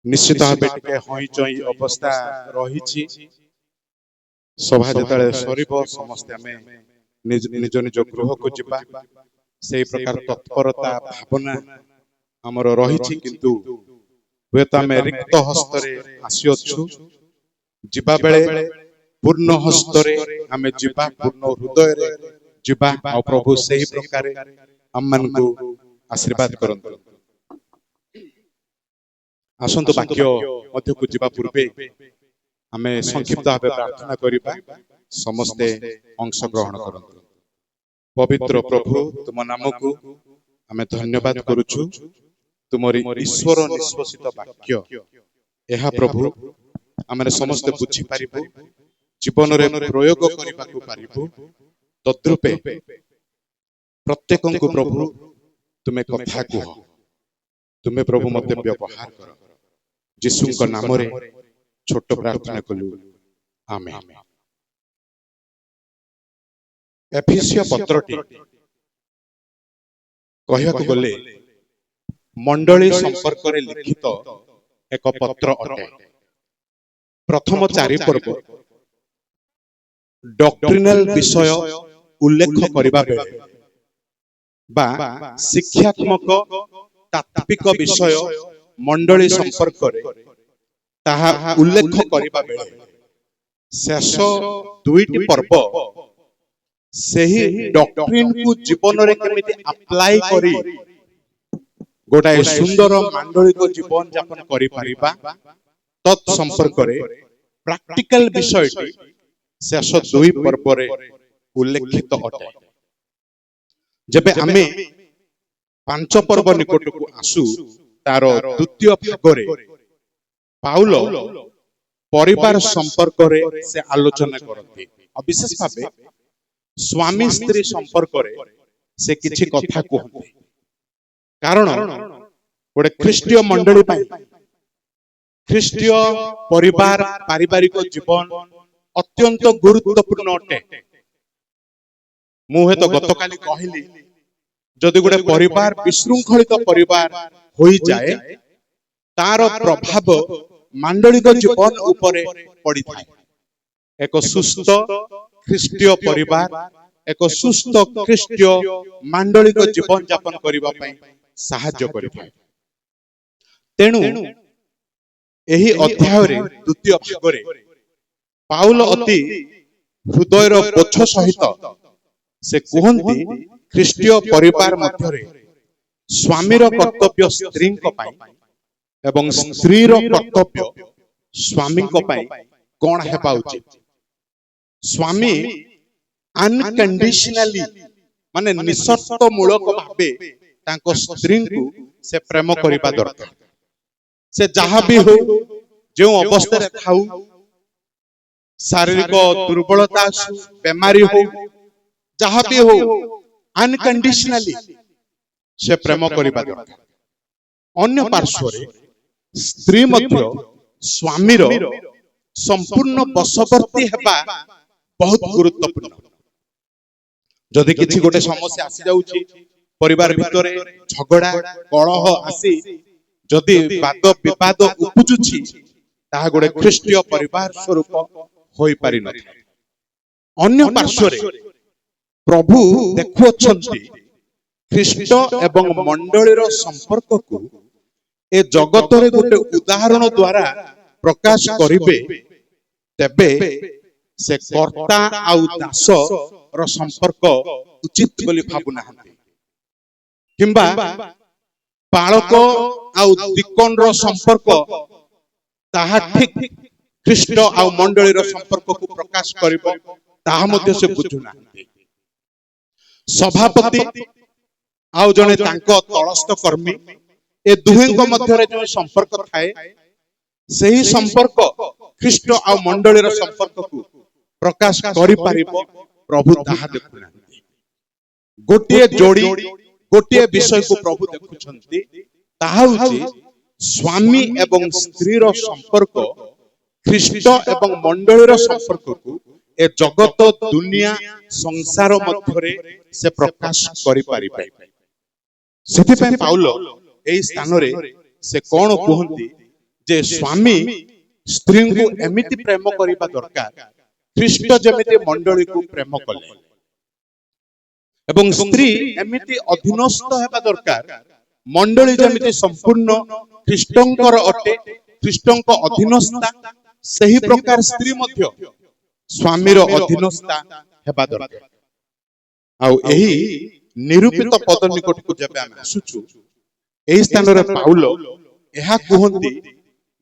निश्चित भाव टिके हई चई अवस्था रही सभा जेतले सरीब समस्त आमे निज निज गृह को जिबा से प्रकार तत्परता भावना हमर रही किंतु हुएत आमे रिक्त हस्तरे आसीअछु जिबा बेले पूर्ण हस्तरे आमे जिबा पूर्ण हृदय रे जिबा आ प्रभु सही प्रकार हमन को आशीर्वाद करंतु आसंतो वाक्य मध्य को जिबा पूर्वे आमे संक्षिप्त भावे प्रार्थना करिबा समस्ते अंश ग्रहण करंतु पवित्र प्रभु तुम नाम को आमे धन्यवाद करूछु तुमरी ईश्वर निश्वसित वाक्य एहा प्रभु आमे समस्त बुझी पारिबो जीवन रे प्रयोग करिबा को पारिबो तद्रूपे प्रत्येक को प्रभु तुमे कथा कह तुमे प्रभु मते व्यवहार कर यीशु को नाम रे छोट प्रार्थना कलु आमेन। एफिसियो पत्रटी कहया को गले मंडली संपर्क रे लिखित एक पत्र अटे। प्रथम 4 पर्व डॉक्ट्रिनल विषय उल्लेख करिबा बेले बा शिक्षात्मक तात्विक विषय मंडली संपर्क रे ताहा उल्लेख करिबा बेले शेष 2टी पर्व सही डॉक्ट्रिन को जीवन रे केमिति अप्लाई करी गोटाए सुंदर मांडलिक जीवन यापन करि परिबा तत् संपर्क रे प्रैक्टिकल विषयटी शेष 2 पर्व रे उल्लेखित अटे। जबे आमे 5 पर्व निकट को आसु तार द्वितीय भाग रे पाउल परिवार संपर्क रे से आलोचना करते और विशेष भावे स्वामी स्त्री संपर्क रे से किछि कथा कहते कारण गोटे ख्रीष्टीय मंडली पाई ख्रीष्टीय परिवार पारिवारिक जीवन अत्यंत गुरुत्वपूर्ण अटे। मुहे तो गतकाली कहली जदि गोटे परिवार विशृंखलित परिवार होई जाए तार प्रभाव मांडलिक जीवन उपरे पड़ी थाए। एक सुस्थ ख्रीष्टीय परिवार एक सुस्थ ख्रीष्टीय मांडलिक जीवन यापन करिबा पई सहाय्य करिथाए। तेणु एही अध्याय रे द्वितीय भाग रे पाउल अति हृदयर बोझ सहित से कहंती ख्रीष्टीय परिवार मध्य रे स्वामीर कर्तव्य स्त्री को पाई एवं स्त्रीर कर्तव्य स्वामी को पाई कोन हेबा उचित। स्वामी अनकंडीशनली माने निशर्त मूलक भाबे तांको स्त्री को से प्रेम करिबा दरकार। से जहा भी हो जो अवस्था रे थाउ शारीरिक दुर्बलता बेमारी हो जहा भी हो अनकंडीशनली से प्रेम करिबा दरकार। अन्य पार्श्व रे स्त्री मध्य स्वामीर संपूर्ण बशवर्ती हेबा बहुत गुरुत्वपूर्ण। जदि किछि गोटे समस्या आसी जाउची परिवार भितरे झगड़ा कलह आसी जदि वाद विवाद उपजुची ताहा गोटे ख्रीष्टीय परिवार स्वरूप होई पारि न। अन्य पार्श्व रे प्रभु देखुअछंती ख्रीष्ट एवं मंडलीर संपर्क को ए जगत रे गोटे उदाहरण द्वारा प्रकाश करिवे तेबे से कर्ता आउ दास रो संपर्क उचित बोली भाबु नाहंती किंबा पालक आउ दिकन रो संपर्क ताहा ठीक ख्रीष्ट आउ मंडलीर संपर्क को प्रकाश करिवो ताहा मध्ये से बुझु नाहंती। सभापति आउ जने तांको तळस्थ कर्मी ए दुहेंग मध्य रे जो संपर्क थाए सही संपर्क ख्रीष्ट आउ मंडलीर संपर्क को प्रकाश करि पारिबो प्रभु ताहा देखुना। गोटिए जोड़ी गोटिए विषय को प्रभु देखुछंती ताहा होची स्वामी एवं स्त्री रो संपर्क ख्रीष्ट एवं मंडलीर संपर्क को ए जगत दुनिया संसार मध्य रे से प्रकाश करि पारिबे। सेति पे पाउल এই স্থাନରେ ସେ କଣ କୁହନ୍ତି ଯେ ସ୍ୱାମୀ ସ୍ତ୍ରୀଙ୍କୁ ଏମିତି ପ୍ରେମ କରିବା ଦରକାର ଖ୍ରୀଷ୍ଟ ଯେମିତି ମଣ୍ଡଳୀକୁ ପ୍ରେମ କଲେ ଏବଂ ସ୍ତ୍ରୀ ଏମିତି ଅଧୀନସ୍ଥ ହେବା ଦରକାର ମଣ୍ଡଳୀ ଯେମିତି ସମ୍ପୂର୍ଣ୍ଣ ଖ୍ରୀଷ୍ଟଙ୍କର ଅଟେ ଖ୍ରୀଷ୍ଟଙ୍କ ଅଧୀନସ୍ଥା ସେହି ପ୍ରକାର ସ୍ତ୍ରୀ ମଧ୍ୟ ସ୍ୱାମୀର ଅଧୀନସ୍ଥା ହେବା ଦରକାର। ଆଉ ଏହି ନିରୂପିତ ପଦ ନିକଟକୁ ଯେବେ ଆମେ ଆସୁଛୁ ଏହି ସ୍ଥାନରେ ପାଉଲ ଏହା କୁହନ୍ତି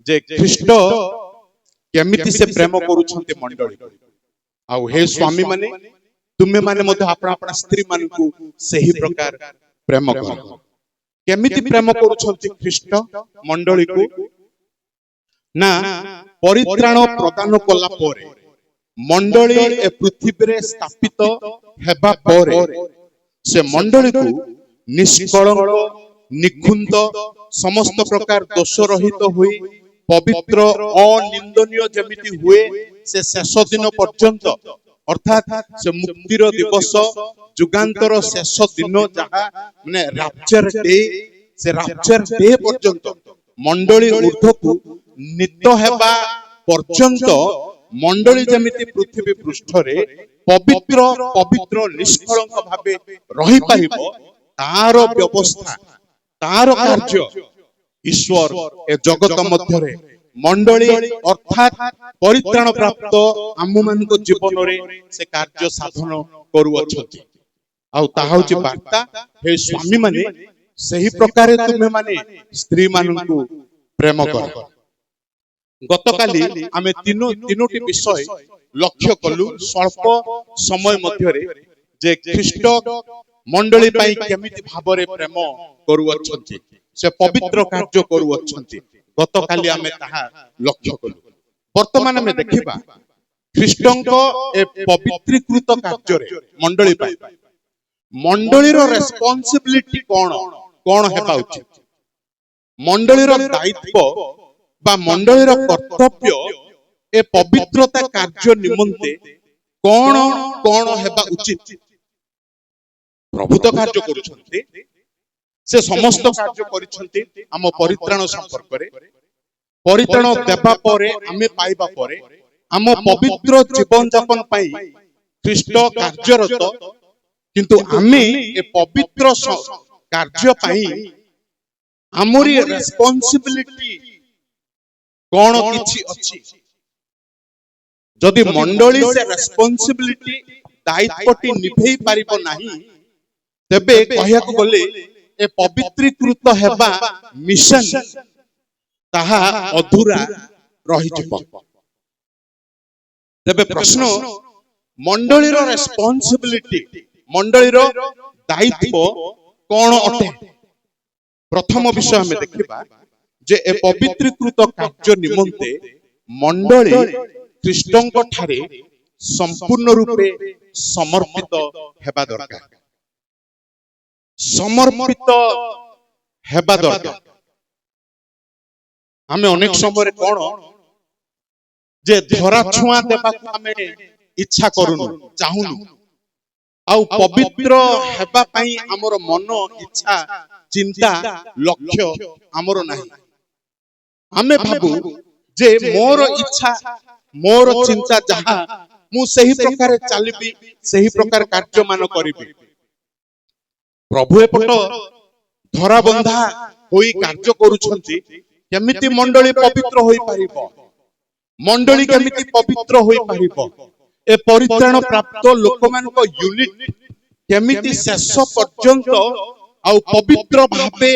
ଯେ ଖ୍ରୀଷ୍ଟ କେମିତି ସେ ପ୍ରେମ କରୁଛନ୍ତି ମଣ୍ଡଳୀକୁ ଆଉ ହେ ସ୍ୱାମୀ ମାନେ ତୁମେ ମାନେ ମଧ୍ୟ ଆପଣ ଆପଣ ସ୍ତ୍ରୀ ମାନଙ୍କୁ ସେହି ପ୍ରକାର ପ୍ରେମ କର। କେମିତି ପ୍ରେମ କରୁଛନ୍ତି ଖ୍ରୀଷ୍ଟ ମଣ୍ଡଳୀକୁ ନା ପରିତ୍ରାଣ ପ୍ରଦାନ କଲା ପରେ ମଣ୍ଡଳୀ ଏ ପୃଥିବୀରେ ସ୍ଥାପିତ ହେବା ପରେ ସେ ମଣ୍ଡଳୀକୁ ନିଷ୍କଳଙ୍କ ନିଖୁନ୍ଦ ସମସ୍ତ ପ୍ରକାର ଦୋଷ ରହିତ ହୋଇ ପବିତ୍ର ଅନିନ୍ଦନୀୟ ଯେମିତି ହୁଏ ସେ ଶେଷ ଦିନ ପର୍ଯ୍ୟନ୍ତ ଅର୍ଥାତ୍ ସେ ମୁକ୍ତିର ଦିବସ ଯୁଗାନ୍ତର ଶେଷ ଦିନ ଯାହା ମାନେ ରାପ୍ଚର ଡେ ସେ ରାପ୍ଚର ଡେ ପର୍ଯ୍ୟନ୍ତ ମଣ୍ଡଳୀ ଊର୍ଦ୍ଧ୍ୱକୁ ନୀତ ହେବା ପର୍ଯ୍ୟନ୍ତ ମଣ୍ଡଳୀ ଯେମିତି ପୃଥିବୀ ପୃଷ୍ଠରେ ପବିତ୍ର ପବିତ୍ର ନିଷ୍କଳଙ୍କ ଭାବେ ରହିପାରିବ ତାର ବ୍ୟବସ୍ଥା ତାର କାର୍ଯ୍ୟ ଈଶ୍ୱର ଏ ଜଗତ ମଧ୍ୟରେ ମଣ୍ଡଳୀ ଅର୍ଥାତ୍ ପରିତ୍ରାଣ ପ୍ରାପ୍ତ ଆମମାନଙ୍କ ଜୀବନରେ ସେ କାର୍ଯ୍ୟ ସାଧନ କରୁଅଛନ୍ତି। ଆଉ ତାହା ହେଉଛି ବାର୍ତ୍ତା ହେ ସ୍ୱାମୀ ମାନେ ସେହି ପ୍ରକାରେ ତୁମେ ମାନେ ସ୍ତ୍ରୀ ମାନଙ୍କୁ ପ୍ରେମ କର। ଗତକାଲି ଆମେ ତିନୋଟି ବିଷୟ ଲକ୍ଷ୍ୟ କଲୁ ସ୍ୱଳ୍ପ ସମୟ ମଧ୍ୟରେ ଯେ ଖ୍ରୀଷ୍ଟ ମଣ୍ଡଳୀ ପାଇଁ କେମିତି ଭାବରେ ପ୍ରେମ କରୁଅଛନ୍ତି ସେ ପବିତ୍ର କାର୍ଯ୍ୟ କରୁଅଛନ୍ତି ଗତକାଲି ଆମେ ତାହା ଲକ୍ଷ୍ୟ କଲୁ। ବର୍ତ୍ତମାନ ଆମେ ଦେଖିବା ଖ୍ରୀଷ୍ଟଙ୍କ ଏ ପବିତ୍ରୀକୃତ କାର୍ଯ୍ୟରେ ମଣ୍ଡଳୀ ପାଇଁ ମଣ୍ଡଳୀର ରେସ୍ପନ୍ସିବିଲିଟି କଣ କଣ ହେବା ଉଚିତ ମଣ୍ଡଳୀର ଦାୟିତ୍ୱ ବା ମଣ୍ଡଳୀର କର୍ତ୍ତବ୍ୟ ଏ ପବିତ୍ରତା କାର୍ଯ୍ୟ ନିମନ୍ତେ କଣ କଣ ହେବା ଉଚିତ। ପ୍ରଭୁ ତ କାର୍ଯ୍ୟ କରୁଛନ୍ତି ସେ ସମସ୍ତ କାର୍ଯ୍ୟ କରିଛନ୍ତି ଆମ ପରିତ୍ରାଣ ସମ୍ପର୍କରେ ପରିତ୍ରାଣ ଦେବା ପରେ ଆମେ ପାଇବା ପରେ ଆମ ପବିତ୍ର ଜୀବନ ଯାପନ ପାଇଁ ଖ୍ରୀଷ୍ଟ କାର୍ଯ୍ୟରତ କିନ୍ତୁ ଆମେ ଏ ପବିତ୍ର କାର୍ଯ୍ୟ ପାଇଁ ଆମରି ରେସ୍ପନ୍ସିବିଲିଟି କଣ କିଛି ଅଛି। ଯଦି ମଣ୍ଡଳୀ ସେ ରେସ୍ପନ୍ସିବିଲିଟି ଦାୟିତ୍ୱଟି ନିଭେଇ ପାରିବ ନାହିଁ ତେବେ କହିବାକୁ ଗଲେ ଏ ପବିତ୍ରୀକୃତ ହେବା ମିଶନ ତାହା ଅଧୁରା ରହିଯିବ। ତେବେ ପ୍ରଶ୍ନ ମଣ୍ଡଳୀର ରେସ୍ପନ୍ସିବିଲିଟି ମଣ୍ଡଳୀର ଦାୟିତ୍ୱ କଣ ଅଟେ। ପ୍ରଥମ ବିଷୟ ଆମେ ଦେଖିବା ଯେ ଏ ପବିତ୍ରୀକୃତ କାର୍ଯ୍ୟ ନିମନ୍ତେ ମଣ୍ଡଳୀ ଖ୍ରୀଷ୍ଟଙ୍କ ଠାରେ ସମ୍ପୂର୍ଣ୍ଣ ରୂପେ ସମର୍ପିତ ହେବା ଦରକାର ସମର୍ପିତ ହେବା ଦରକାର। ଆମେ ଅନେକ ସମୟରେ କଣ ଯେ ଧରା ଛୁଆଁ ଦେବାକୁ ଆମେ ଇଚ୍ଛା କରୁନୁ ଚାହୁଁନୁ ଆଉ ପବିତ୍ର ହେବା ପାଇଁ ଆମର ମନ ଇଚ୍ଛା ଚିନ୍ତା ଲକ୍ଷ୍ୟ ଆମର ନାହିଁ। ଆମେ ଭାବୁ ଯେ ମୋର ଇଚ୍ଛା ମୋର ଚିନ୍ତା ଯାହା ମୁଁ ସେହି ପ୍ରକାର ଚାଲିବି ସେହି ପ୍ରକାର କାର୍ଯ୍ୟମାନ କରିବି। ପ୍ରଭୁ ଏପଟ ଧରାବନ୍ଧା ହୋଇ କାର୍ଯ୍ୟ କରୁଛନ୍ତି କେମିତି ମଣ୍ଡଳୀ ପବିତ୍ର ହୋଇପାରିବ ମଣ୍ଡଳୀ କେମିତି ପବିତ୍ର ହୋଇପାରିବ ଏ ପରିତ୍ରାଣ ପ୍ରାପ୍ତ ଲୋକମାନଙ୍କ ୟୁନିଟ କେମିତି ଶେଷ ପର୍ଯ୍ୟନ୍ତ ଆଉ ପବିତ୍ର ଭାବେ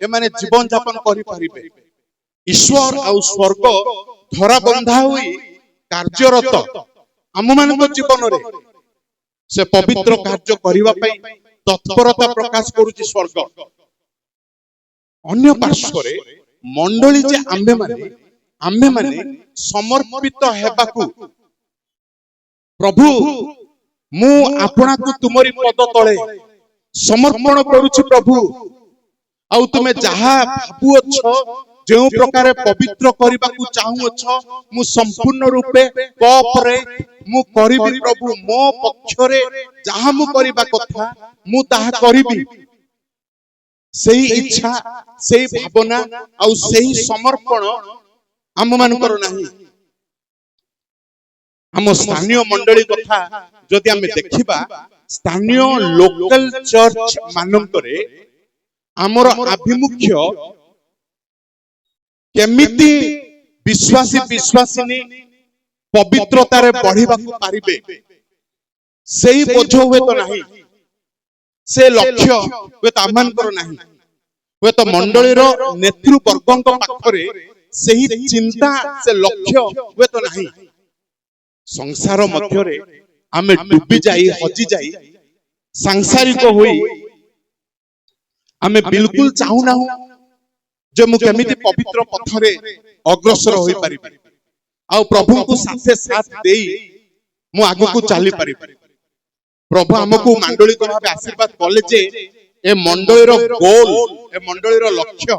ଏମାନେ ଜୀବନ ଯାପନ କରିପାରିବେ। ଈଶ୍ୱର ଆଉ ସ୍ୱର୍ଗ ଧରାବନ୍ଧା ହୋଇ କାର୍ଯ୍ୟରତ ଆମମାନଙ୍କ ଜୀବନରେ ସେ ପବିତ୍ର କାର୍ଯ୍ୟ କରିବା ପାଇଁ ତତ୍ପରତା ପ୍ରକାଶ କରୁଛି ସ୍ୱର୍ଗ। ଅନ୍ୟ ପାର୍ଶ୍ୱରେ ମଣ୍ଡଳୀ ଯେ ଆମ୍ଭେମାନେ ସମର୍ପିତ ହେବାକୁ ପ୍ରଭୁ ମୁଁ ଆପଣଙ୍କୁ ତୁମରି ପଦ ତଳେ ସମର୍ପଣ କରୁଛି ପ୍ରଭୁ ଆଉ ତୁମେ ଯାହା ଭାବୁଅଛ ଯେଉଁ ପ୍ରକାର ପବିତ୍ର କରିବାକୁ ଚାହୁଁଅଛ ମୁଁ ସମ୍ପୂର୍ଣ୍ଣ ରୂପେ କୋଅପରେଟ୍ ମୁଁ କରିବି ପ୍ରଭୁ ମୋ ପକ୍ଷରେ ଯାହା ମୁଁ କରିବା କଥା ମୁଁ ତାହା କରିବି। सेही इच्छा सेही भावना आउ सेही समर्पण आम मानकर नाही। आम स्थानीय मंडली कथा जदि आमे देखिबा स्थानीय लोकल चर्च मानकरे आमर आभिमुख्य केमिति विश्वासी विश्वासिनी पवित्रतारे बढ़िबा को पारिबे सेही बोझ हुए तो नहीं, से लक्ष्य हुए तो आमानकर नहीं, हुए तो मंडलीर नेतृवर्गଙ୍କ पाखरे सेही चिंता से लक्ष्य हुए तो नहीं। संसार मध्यरे आमे डूबी जाई हजी जाई सांसारिक होई आमे बिल्कुल चाहू ना जे मु केमिति पवित्र पथरे अग्रसर होई परिबे आ प्रभु को साथे साथ देई मु आगु को चली परिबे। प्रभु हमको मंडली को भाबे आशीर्वाद कले जे ए मंडलीर गोल ए मंडलीर लक्ष्य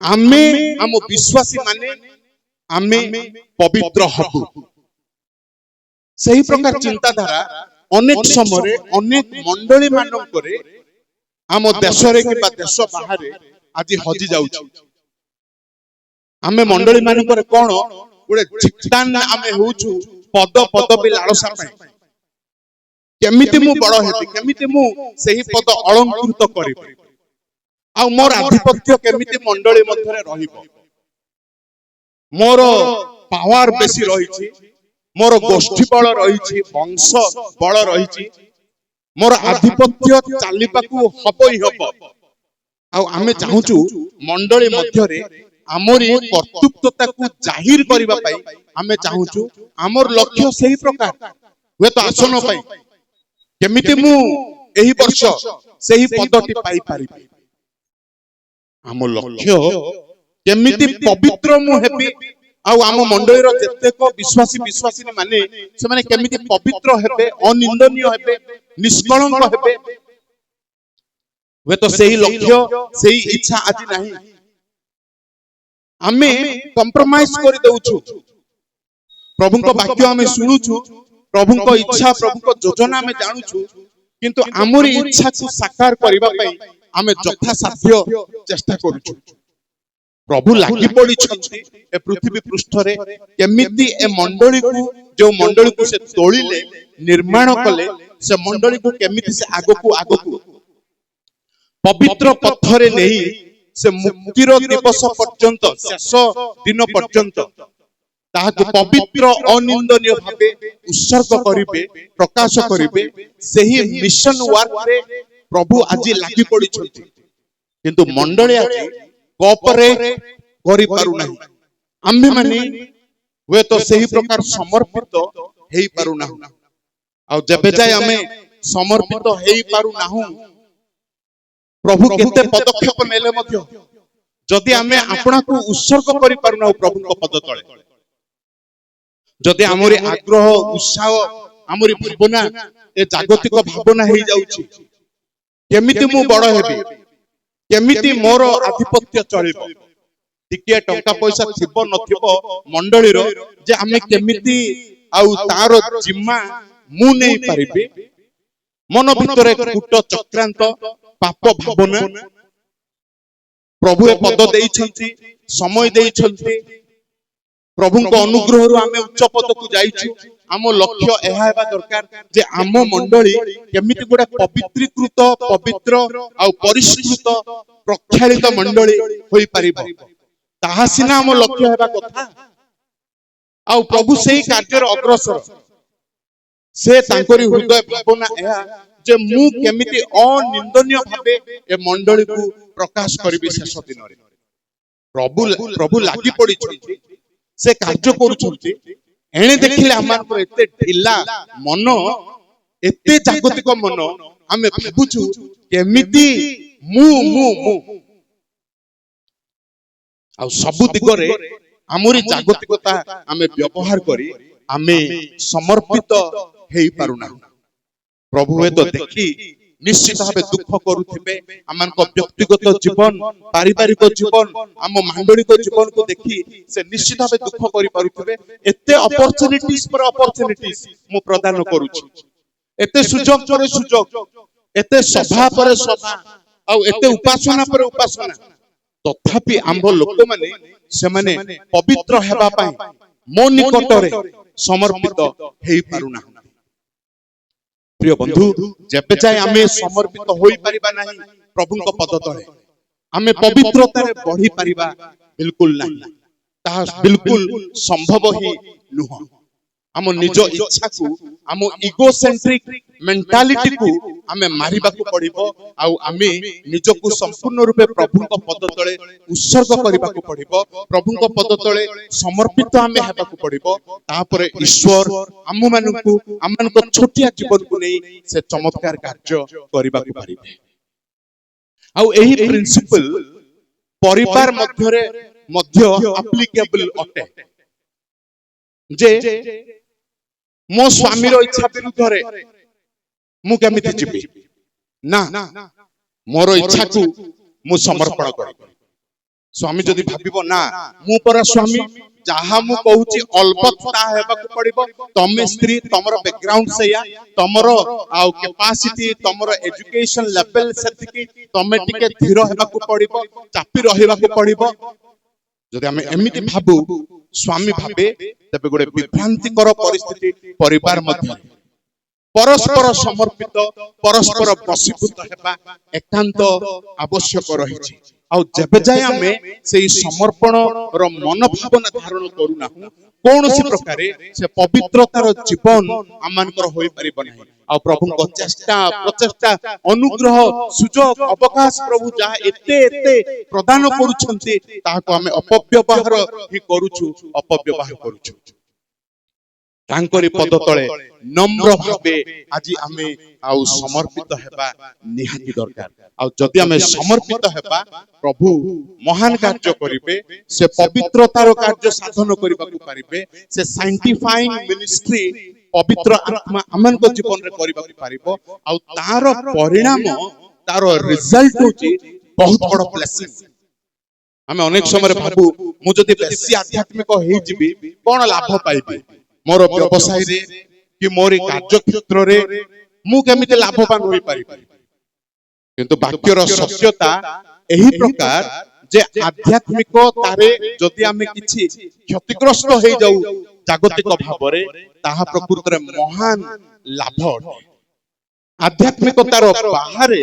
आमे हम विश्वासी माने आमे पवित्र हबु। सही प्रकार चिंताधारा अनेक समय अनेक मंडली मानकरे आम देश रे कि देश बाहर आज हजी जाउछ। आमे मंडली मानकरे कोन गोटे चिट्टान आमे होउछु पद पदवी लालसा पय केमिति मु बड़ हेबी केमिति मु सही पद अलंकृत करिबे आ मोर आधिपत्य केमिति मंडली मध्यरे रहिबो मोर पावर बेसी रहिछि मोर गोष्ठी बल रहिछि वंश बल रहिछि मोर आधिपत्य चालिबाकू हबो ही हबो आ आमे चाहूछु मंडली मध्यरे आमरी कर्तृत्वता को जाहिर करिबा पई आमे चाहूछु आमर लक्ष्य सही प्रकार हुए तो आसन पई केमिति मु एही वर्ष सही पदटी पाई परिबे आम लक्ष्य केमिति पवित्र मु हेबी आ आम मंडलीर जतेक विश्वासी विश्वासिनी माने से माने केमिति पवित्र हेबे अनिंदनीय हेबे निष्कलंक हेबे वे तो सही लक्ष्य सही इच्छा आज नहीं आमे कंप्रोमाइज कर देउछु प्रभु को वाक्य आमे सुनुछु प्रभु को इच्छा प्रभु को योजना आमे जानुछु किंतु आमरी इच्छा को साकार करिबा पई आमे यथा साध्य चेष्टा करूछु। प्रभु लागी पड़ी छथि ए पृथ्वी पृष्ठ रे केमिति ए मंडली को जो मंडली को से तोळिले निर्माण कले से मंडली को केमिति से आगो को पवित्र पथरे नहीं से मुक्तिर दिवस पर्यंत शेष दिन पर्यंत ताहाको पवित्र अनिंदनीय भावे उत्सर्ग करिवे प्रकाश करिवे सेही मिशन वर्क रे प्रभु आज लागी पड़ी छथि किंतु मंडली आज कोऑपरेट करि पारु नाही आम्भे माने वे तो सही प्रकार समर्पित हेई पारु ना आ जबे जाय हमें समर्पित हेई पारु नाहु प्रभु केते पदक्षेप नेले मध्य जदि आमे आपना को उत्सर्ग करि पारु ना प्रभु को पद तळे जदि हमरे आग्रह उत्साह हमरी भावना ए जागतिक भावना हेई जाउची केमिति मु बड़ हेबी केमिति मोर आधिपत्य चलिबो टिके टंका पैसा थिबो नथिबो मंडली रो जे आमे केमिति आउ तार जिम्मा मु नै परिबे मन भितरे कूट चक्रांत पाप भावना प्रभु ए पद देइछंती समय देइछंती प्रभु को अनुग्रह रु आमे उच्च पद को जाइछु आम लक्ष्य एहा हेबा दरकार जे आम मंडली केमिति गोटे पवित्रीकृत पवित्र आ परिष्कृत प्रक्षालित मंडली होई परिबो ताहा सिना आम लक्ष्य हेबा कथा आ प्रभु सेही कार्य अग्रसर से तांकरी हृदय भावना एहा जे मु केमिति अनिंदनीय भावे ए मंडली को प्रकाश करिबे शेष दिन रे प्रभु लागि पड़ी छथि से कार्य करूछथि एणे देखिले आमान पर एते ढिला मन एते जागतिक मन आमे भाबुछु केमिति मु आ सब दिगरे आमरी जागतिकता आमे व्यवहार करी आमे समर्पित हेई पारुना प्रभु हे तो देखि निश्चित भावे दुख करूथिबे आमान को व्यक्तिगत जीवन पारिवारिक जीवन आम मंडलिक जीवन को देखि से निश्चित भावे दुख करि पारुथिबे एते अपॉर्चुनिटीज पर अपॉर्चुनिटीज मु प्रदान करूछि एते सुजोग पर सुजोग एते सभा पर सभा ଆଉ ଏତେ ଉପାସନା ପରେ ଉପାସନା ତଥାପି ଆମ୍ଭ ଲୋକମାନେ ସେମାନେ ପବିତ୍ର ହେବା ପାଇଁ ମୋ ନିକଟରେ ସମର୍ପିତ ହେଇପାରୁନାହାନ୍ତି। ପ୍ରିୟ ବନ୍ଧୁ, ଯେବେ ଯାଏ ଆମେ ସମର୍ପିତ ହୋଇପାରିବା ନାହିଁ ପ୍ରଭୁଙ୍କ ପଦ ତଳେ, ଆମେ ପବିତ୍ରତାରେ ବଢି ପାରିବା ବିଲକୁଲ ନାହିଁ। ତାହା ବିଲକୁଲ ସମ୍ଭବ ହିଁ ନୁହଁ। ଆମ ନିଜ ଇଚ୍ଛାକୁ, ଆମ ଇଗୋସେଣ୍ଟ୍ରିକ ମେଣ୍ଟାଲିଟିକୁ ଆମେ ମାରିବାକୁ ପଡିବ। ଆଉ ଆମେ ନିଜକୁ ସମ୍ପୂର୍ଣ୍ଣ ରୂପେ ପ୍ରଭୁଙ୍କ ପଦ ତଳେ ଉତ୍ସର୍ଗ କରିବାକୁ ପଡିବ। ପ୍ରଭୁଙ୍କ ପଦ ତଳେ ସମର୍ପିତ ଆମେ ହେବାକୁ ପଡିବ। ତାପରେ ଈଶ୍ୱର ଆମମାନଙ୍କ ଛୋଟିଆ ଜୀବନକୁ ନେଇ ସେ ଚମତ୍କାର କାର୍ଯ୍ୟ କରିବାକୁ ପାରିବେ। ଆଉ ଏହି ପ୍ରିନ୍ସିପଲ ପରିବାର ମଧ୍ୟରେ ମଧ୍ୟ ଆପ୍ଲିକେବଲ ଅଟେ। ଯେ ମୋ ସ୍ୱାମୀର ଇଚ୍ଛା ବିରୁଦ୍ଧରେ ମୁଁ କେମିତି ଯିବି? ନା, ମୋର ଇଚ୍ଛାକୁ ମୁଁ ସମର୍ପଣ କରିବି। ସ୍ୱାମୀ ଯଦି ଭାବିବ ନା ମୁଁ ପରା ସ୍ୱାମୀ, ଯାହା ମୁଁ କହୁଛି ଅଲବତ ତାହା ହେବାକୁ ପଡିବ। ତମେ ସ୍ତ୍ରୀ, ତମର ବ୍ୟାକଗ୍ରାଉଣ୍ଡ ସେଇଆ, ତମର ଆଉ କ୍ୟାପାସିଟି, ତମର ଏଜୁକେସନ ଲେଭେଲ ସେତିକି, ତମେ ଟିକେ ଧୀର ହେବାକୁ ପଡିବ, ଚାପି ରହିବାକୁ ପଡିବ। ଯଦି ଆମେ ଏମିତି ଭାବୁ, ସ୍ୱାମୀ ଭାବେ, ତେବେ ଗୋଟେ ବିଭ୍ରାନ୍ତିକର ପରିସ୍ଥିତି ପରିବାର ମଧ୍ୟରେ। ପରସ୍ପର ସମର୍ପିତ, ପରସ୍ପର ବଶୀଭୂତ ହେବା ଏକାନ୍ତ ଆବଶ୍ୟକ ରହିଛି। ଆଉ ଯେବେ ଯାଏ ଆମେ ସେଇ ସମର୍ପଣର ମନୋଭାବନା ଧାରଣ କରୁନାହୁଁ, କୌଣସି ପ୍ରକାରେ ସେ ପବିତ୍ରତାର ଜୀବନ ଆମମାନଙ୍କର ହୋଇପାରିବ ନାହିଁ। ଆଉ ପ୍ରଭୁଙ୍କ ଚେଷ୍ଟା, ପ୍ରଚେଷ୍ଟା, ଅନୁଗ୍ରହ, ସୁଯୋଗ, ଅବକାଶ ପ୍ରଭୁ ଯାହା ଏତେ ଏତେ ପ୍ରଦାନ କରୁଛନ୍ତି, ତାହାକୁ ଆମେ ଅପବ୍ୟବହାର ହିଁ କରୁଛୁ, ଅପବ୍ୟବହାର କରୁଛୁ। ତାଙ୍କରି ପଦ ତଳେ ନମ୍ର ଭାବେ ଆଜି ଆମେ ଆଉ ସମର୍ପିତ ହେବା ନିହାତି ଦରକାର। ଆଉ ଯଦି ଆମେ ସମର୍ପିତ ହେବା, ପ୍ରଭୁ ମହାନ କାର୍ଯ୍ୟ କରିବେ। ସେ ପବିତ୍ରତାର କାର୍ଯ୍ୟ ସାଧନ କରିବାକୁ ପାରିବେ। ସେ ସାଇଣ୍ଟିଫାଇଂ ମିନିଷ୍ଟ୍ରି ପବିତ୍ର ଆତ୍ମା ଆମମାନଙ୍କ ଜୀବନରେ କରିବାକୁ ପାରିବ। ଆଉ ତାର ପରିଣାମ, ତାର ରିଜଲ୍ଟ ହଉଛି ବହୁତ ବଡ ବ୍ଲେସିଂ। ଆମେ ଅନେକ ସମୟରେ ଭାବୁ, ମୁଁ ଯଦି ବେଶୀ ଆଧ୍ୟାତ୍ମିକ ହେଇଯିବି କଣ ଲାଭ ପାଇବି? ମୋର ବ୍ୟବସାୟରେ କି ମୋର କାର୍ଯ୍ୟକ୍ଷେତ୍ରରେ ମୁଁ କେମିତି ଲାଭବାନ ହୋଇପାରିବି? କିନ୍ତୁ ବାକ୍ୟର ସତ୍ୟତା ଏହି ପ୍ରକାର ଯେ ଆଧ୍ୟାତ୍ମିକତାରେ ଯଦି ଆମେ କିଛି କ୍ଷତିଗ୍ରସ୍ତ ହେଇଯାଉ ଜାଗତିକ ଭାବରେ, ତାହା ପ୍ରକୃତରେ ମହାନ ଲାଭ ଅଟେ। ଆଧ୍ୟାତ୍ମିକତାର ବାହାରେ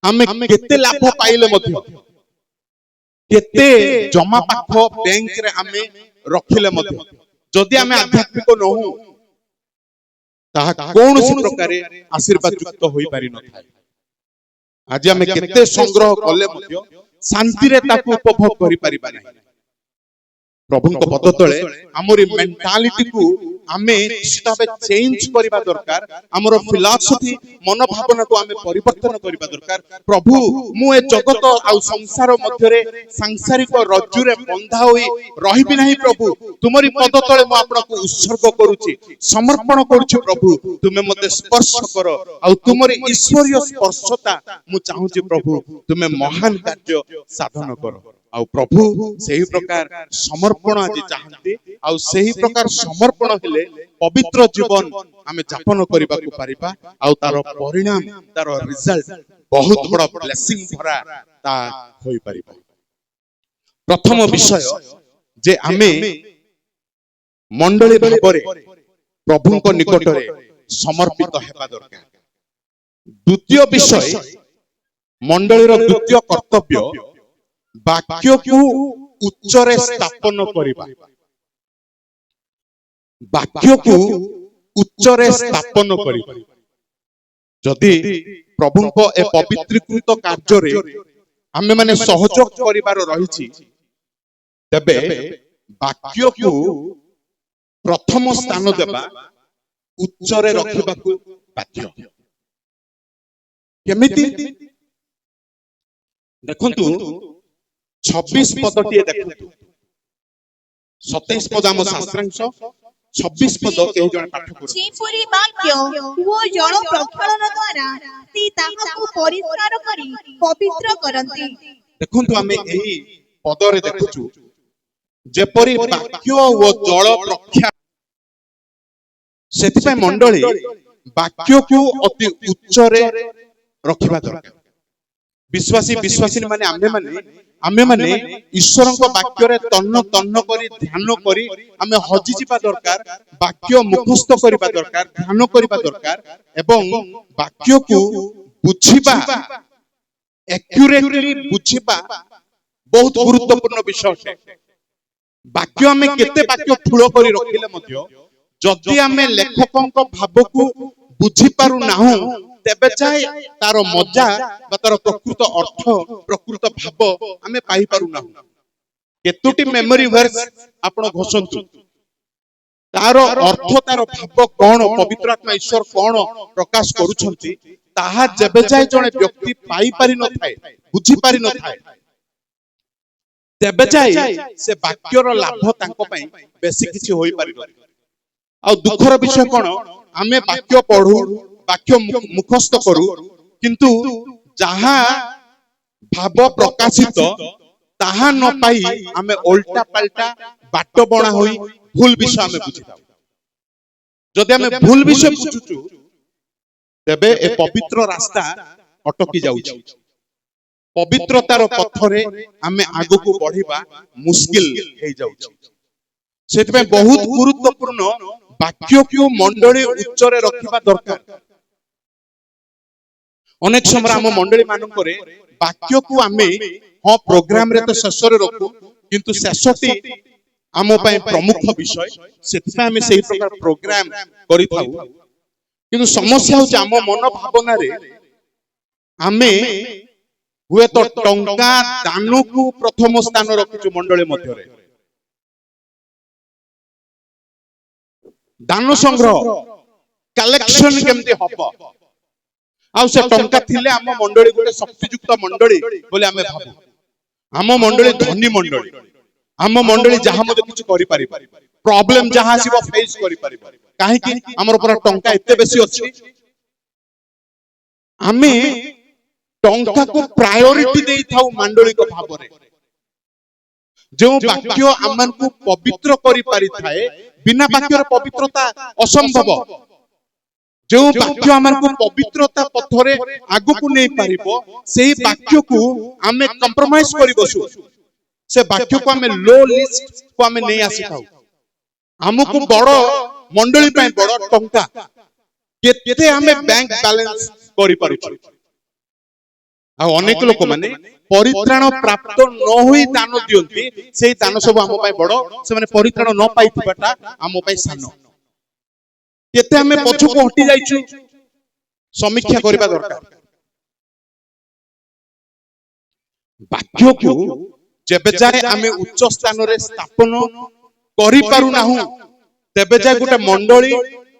ଆମେ କେତେ ଲାଭ ପାଇଲେ ମଧ୍ୟ, କେତେ ଜମା ପାଖ ବ୍ୟାଙ୍କରେ ଆମେ ରଖିଲେ ମଧ୍ୟ, ଯଦି ଆମେ ଆଧ୍ୟାତ୍ମିକ ନହୁ, ତାହା କୌଣସି ପ୍ରକାରେ ଆଶୀର୍ବାଦ ଯୁକ୍ତ ହୋଇପାରିନଥାଏ। ଆଜି ଆମେ କେତେ ସଂଗ୍ରହ କଲେ ମଧ୍ୟ ଶାନ୍ତିରେ ତାକୁ ଉପଭୋଗ କରିପାରିବା ନାହିଁ। ପ୍ରଭୁଙ୍କ ପଦ ତଳେ ଆମର ମେଣ୍ଟାଲିଟିକୁ ଆମେ ନିଶ୍ଚିତ ଭାବେ ଚେଞ୍ଜ କରିବା ଦରକାର। ଆମର ଫିଲସଫି, ମନୋଭାବନାକୁ ଆମେ ପରିବର୍ତ୍ତନ କରିବା ଦରକାର। ପ୍ରଭୁ, ମୁଁ ଏ ଜଗତ ଆଉ ସଂସାର ମଧ୍ୟରେ ସାଂସାରିକ ରଜ୍ଜୁରେ ବନ୍ଧା ହୋଇ ରହିବି ନାହିଁ। ପ୍ରଭୁ, ତୁମରି ପଦ ତଳେ ମୁଁ ଆପଣଙ୍କୁ ଉତ୍ସର୍ଗ କରୁଛି, ସମର୍ପଣ କରୁଛି। ପ୍ରଭୁ, ତୁମେ ମୋତେ ସ୍ପର୍ଶ କର। ଆଉ ତୁମରି ଈଶ୍ୱରୀୟ ସ୍ପର୍ଶତା ମୁଁ ଚାହୁଁଛି। ପ୍ରଭୁ, ତୁମେ ମହାନ କାର୍ଯ୍ୟ ସାଧନ କର। ଆଉ ପ୍ରଭୁ ସେହି ପ୍ରକାର ସମର୍ପଣ ଆଜି ଚାହାନ୍ତି। ଆଉ ସେହି ପ୍ରକାର ସମର୍ପଣ ହେଲେ ପବିତ୍ର ଜୀବନ ଆମେ ଯାପନ କରିବାକୁ ପାରିବା। ଆଉ ତାର ପରିଣାମ, ତାର ରିଜଲ୍ଟ ବହୁତ ବଡ ବ୍ଲେସିଂ ଭରା ତା ହୋଇପାରିବ। ପ୍ରଥମ ବିଷୟ ଯେ ଆମେ ମଣ୍ଡଳୀ ଭାବରେ ପ୍ରଭୁଙ୍କ ନିକଟରେ ସମର୍ପିତ ହେବା ଦରକାର। ଦ୍ୱିତୀୟ ବିଷୟ, ମଣ୍ଡଳୀର ଦ୍ୱିତୀୟ କର୍ତ୍ତବ୍ୟ ବାକ୍ୟକୁ ଉଚ୍ଚରେ ସ୍ଥାପନ କରିବା। ବାକ୍ୟକୁ ଉଚ୍ଚରେ ସ୍ଥାପନ କରିବା। ଯଦି ପ୍ରଭୁଙ୍କ ଏ ପବିତ୍ରୀକୃତ କାର୍ଯ୍ୟରେ ଆମେ ମାନେ ସହଯୋଗ କରିବାର ରହିଛି, ତେବେ ବାକ୍ୟକୁ ପ୍ରଥମ ସ୍ଥାନ ଦେବା, ଉଚ୍ଚରେ ରଖିବାକୁ ବାଧ୍ୟ। କେମିତି? ଦେଖନ୍ତୁ, 26 ପଦଟିଏ ଦେଖନ୍ତୁ। 27 ପଦ ଆମ ଶାସ୍ତ୍ରାଂଶ, 26 ପଦ କେହି ଜଣେ ପାଠ କରନ୍ତୁ। ଯେପରି ବାକ୍ୟ ଓ ଜଳ ପ୍ରକ୍ଷାଳନ ଦ୍ୱାରା ସେ ତାହାକୁ ପରିଷ୍କାର କରି ପବିତ୍ର କରନ୍ତି। ଦେଖନ୍ତୁ, ଆମେ ଏହି ପଦରେ ଦେଖୁଛୁ ଯେପରି ବାକ୍ୟ ଓ ଜଳ ପ୍ରକ୍ଷାଳନ। ସେଥିପାଇଁ ମଣ୍ଡଳୀ ବାକ୍ୟକୁ ଅତି ଉଚ୍ଚରେ ରଖିବା ଦରକାର। विश्वासी विश्वासी माने आमे माने ईश्वर वाक्य रे तन्न तन्न करी ध्यान करी आमे हजि जिबा दरकार वाक्य मुखस्थ करिबा दरकार ध्यान करिबा दरकार एवं वाक्य को बुझिबा एक्यूरेटली बुझिबा बहुत गुरुत्वपूर्ण विषय है वाक्य आमे केते वाक्य ठुलो करी रखिले मध्य जदि आमे लेखकक भाव को बुझि पारु नाहु तेबे जाय तार मजा बा तार प्रकृत अर्थ प्रकृत भाव आमे पाई पारु नाहु केतोटी मेमोरी वर्स आपण घोषंतु तार अर्थ तार भाव कोन पवित्र आत्मा ईश्वर कोन प्रकाश करूछंती ताहा जेबे जाय जणे व्यक्ति पाई पारि न थाए बुझि पारि न थाए तेबे जाय से वाक्यर लाभ तांको पई बेसी किछि होई पारि न आ दुखर विषय कोन आमे वाक्य पढू वाक्य मुखस्थ करू किंतु जहा भाव प्रकाशित ताहा न पाई आमे उल्टा पलटा बाट बणा होई भूल विषय आमे बुझिता जदि आमे भूल विषय बुझुचु तेबे ए पवित्र रास्ता अटकी जाउछि पवित्रतार पथरे आमे आगु को बढ़िबा मुश्किल हे जाउछि सेतबे बहुत गुरुत्वपूर्ण वाक्य को मंडली उच्चरे रखिबा दरकार अनेक समय आम मंडली मानकरे वाक्य को आमे हाँ प्रोग्राम रे तो शेष रे रखू किंतु शेषटी आम पय प्रमुख विषय सेति आमे सेही प्रकार प्रोग्राम करि थाउ किंतु समस्या होछि आम मन भावना रे आमे हुए तो टंका दान को प्रथम स्थान रखिछु मंडली मध्य रे दान संग्रह कलेक्शन केमती हबो आ से टंका थिले आम मंडली गोटे शक्तियुक्त मंडली बोले आमे भाबू आम मंडली धनी मंडली आम मंडली जहा मते किछ करि परिबा प्रॉब्लम जहा आसीबो फेस करि परिबा काहे कि हमर ऊपर टंका एते बेसी अछि आमे टंका को प्रायोरिटी देई थाउ मंडली को भाबरे जो वाक्य आमन को पवित्र करि पारि थाए बिना वाक्यर पवित्रता असंभव जो वाक्य आमन को पवित्रता पथरे आगु को नै पारिबो सेही वाक्य को आमे कंप्रोमाइज करि बसु से वाक्य को आमे लो लिस्ट को आमे नै आसी थाउ हमकु बड़ मंडली पय बड़ टंका केते आमे बैंक बैलेंस करि पारुछु आ अनेक लोक माने परित्राण प्राप्त न होई दान दियंती सेही दान सब हम पय बड़ से माने परित्राण न पाई थिबाटा हम पय सानो केते हमें पछु को हटी जाइछु समीक्षा करबा दरकार वाक्य को जेबे जाय आमे उच्च स्थान रे स्थापन करि पारु नाहु तेबे जाय गोटे मंडली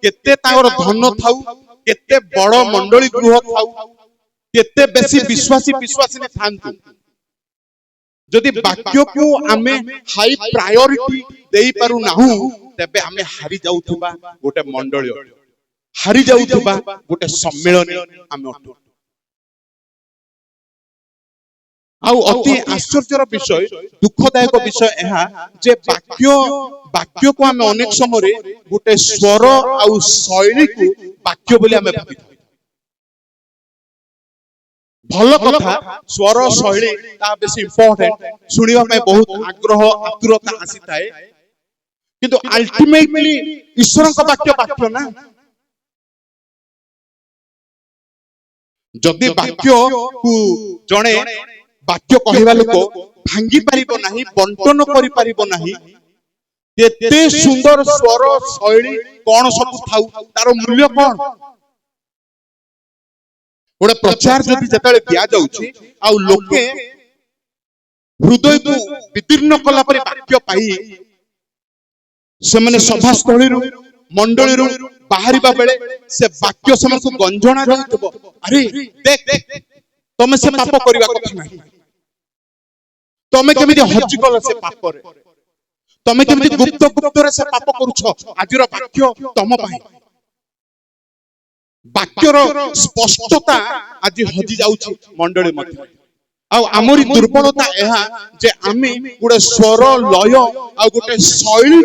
केते तागर धन थाउ केते बड़ मंडली गृह थाउ केते बेसी विश्वासी विश्वासी ने थांतु जदि वाक्य को आमे हाई प्रायोरिटी देई पारु नाहु तेबे आमे हारि जाउथबा गोटे मंडली हारि जाउथबा गोटे सम्मेलन आमे अटु आउ अति आश्चर्यर विषय दुखदायक विषय एहा जे वाक्य को आमे अनेक समय रे गोटे स्वर आउ शैली को वाक्य बोली आमे भाबि भल कथा स्वर शैली ता बेसी इंपोर्टेंट सुनिबा में बहुत आग्रह आतुरता आसी थाए किंतु अल्टीमेटली ईश्वर का वाक्य ना जदि वाक्य को जणे वाक्य कहवा लोक भांगी पारिबो नाही बंटन करि पारिबो नाही एते सुंदर स्वर शैली कोन सब थाउ तार मूल्य कोन गोटे प्रचार जदि जतले दिया जाउछि आ लोके हृदय को विदीर्ण कला परे वाक्य पाई से माने सभास्थली रु मंडली रु बाहरिबा बेले से वाक्य समस्त गंजना जाउतबो अरे देख तमे से पाप करिवा कथा नाही तमे केमिति हज कल से पाप रे तमे केमिति गुप्त गुप्त रे से पाप करूछो आजिर वाक्य तम पाई वाक्यर स्पष्टता आज हजि जाउछि मंडली मध्य आ हमरी दुर्बलता एहा जे आमे गोटे स्वर लय आ गोटे शैली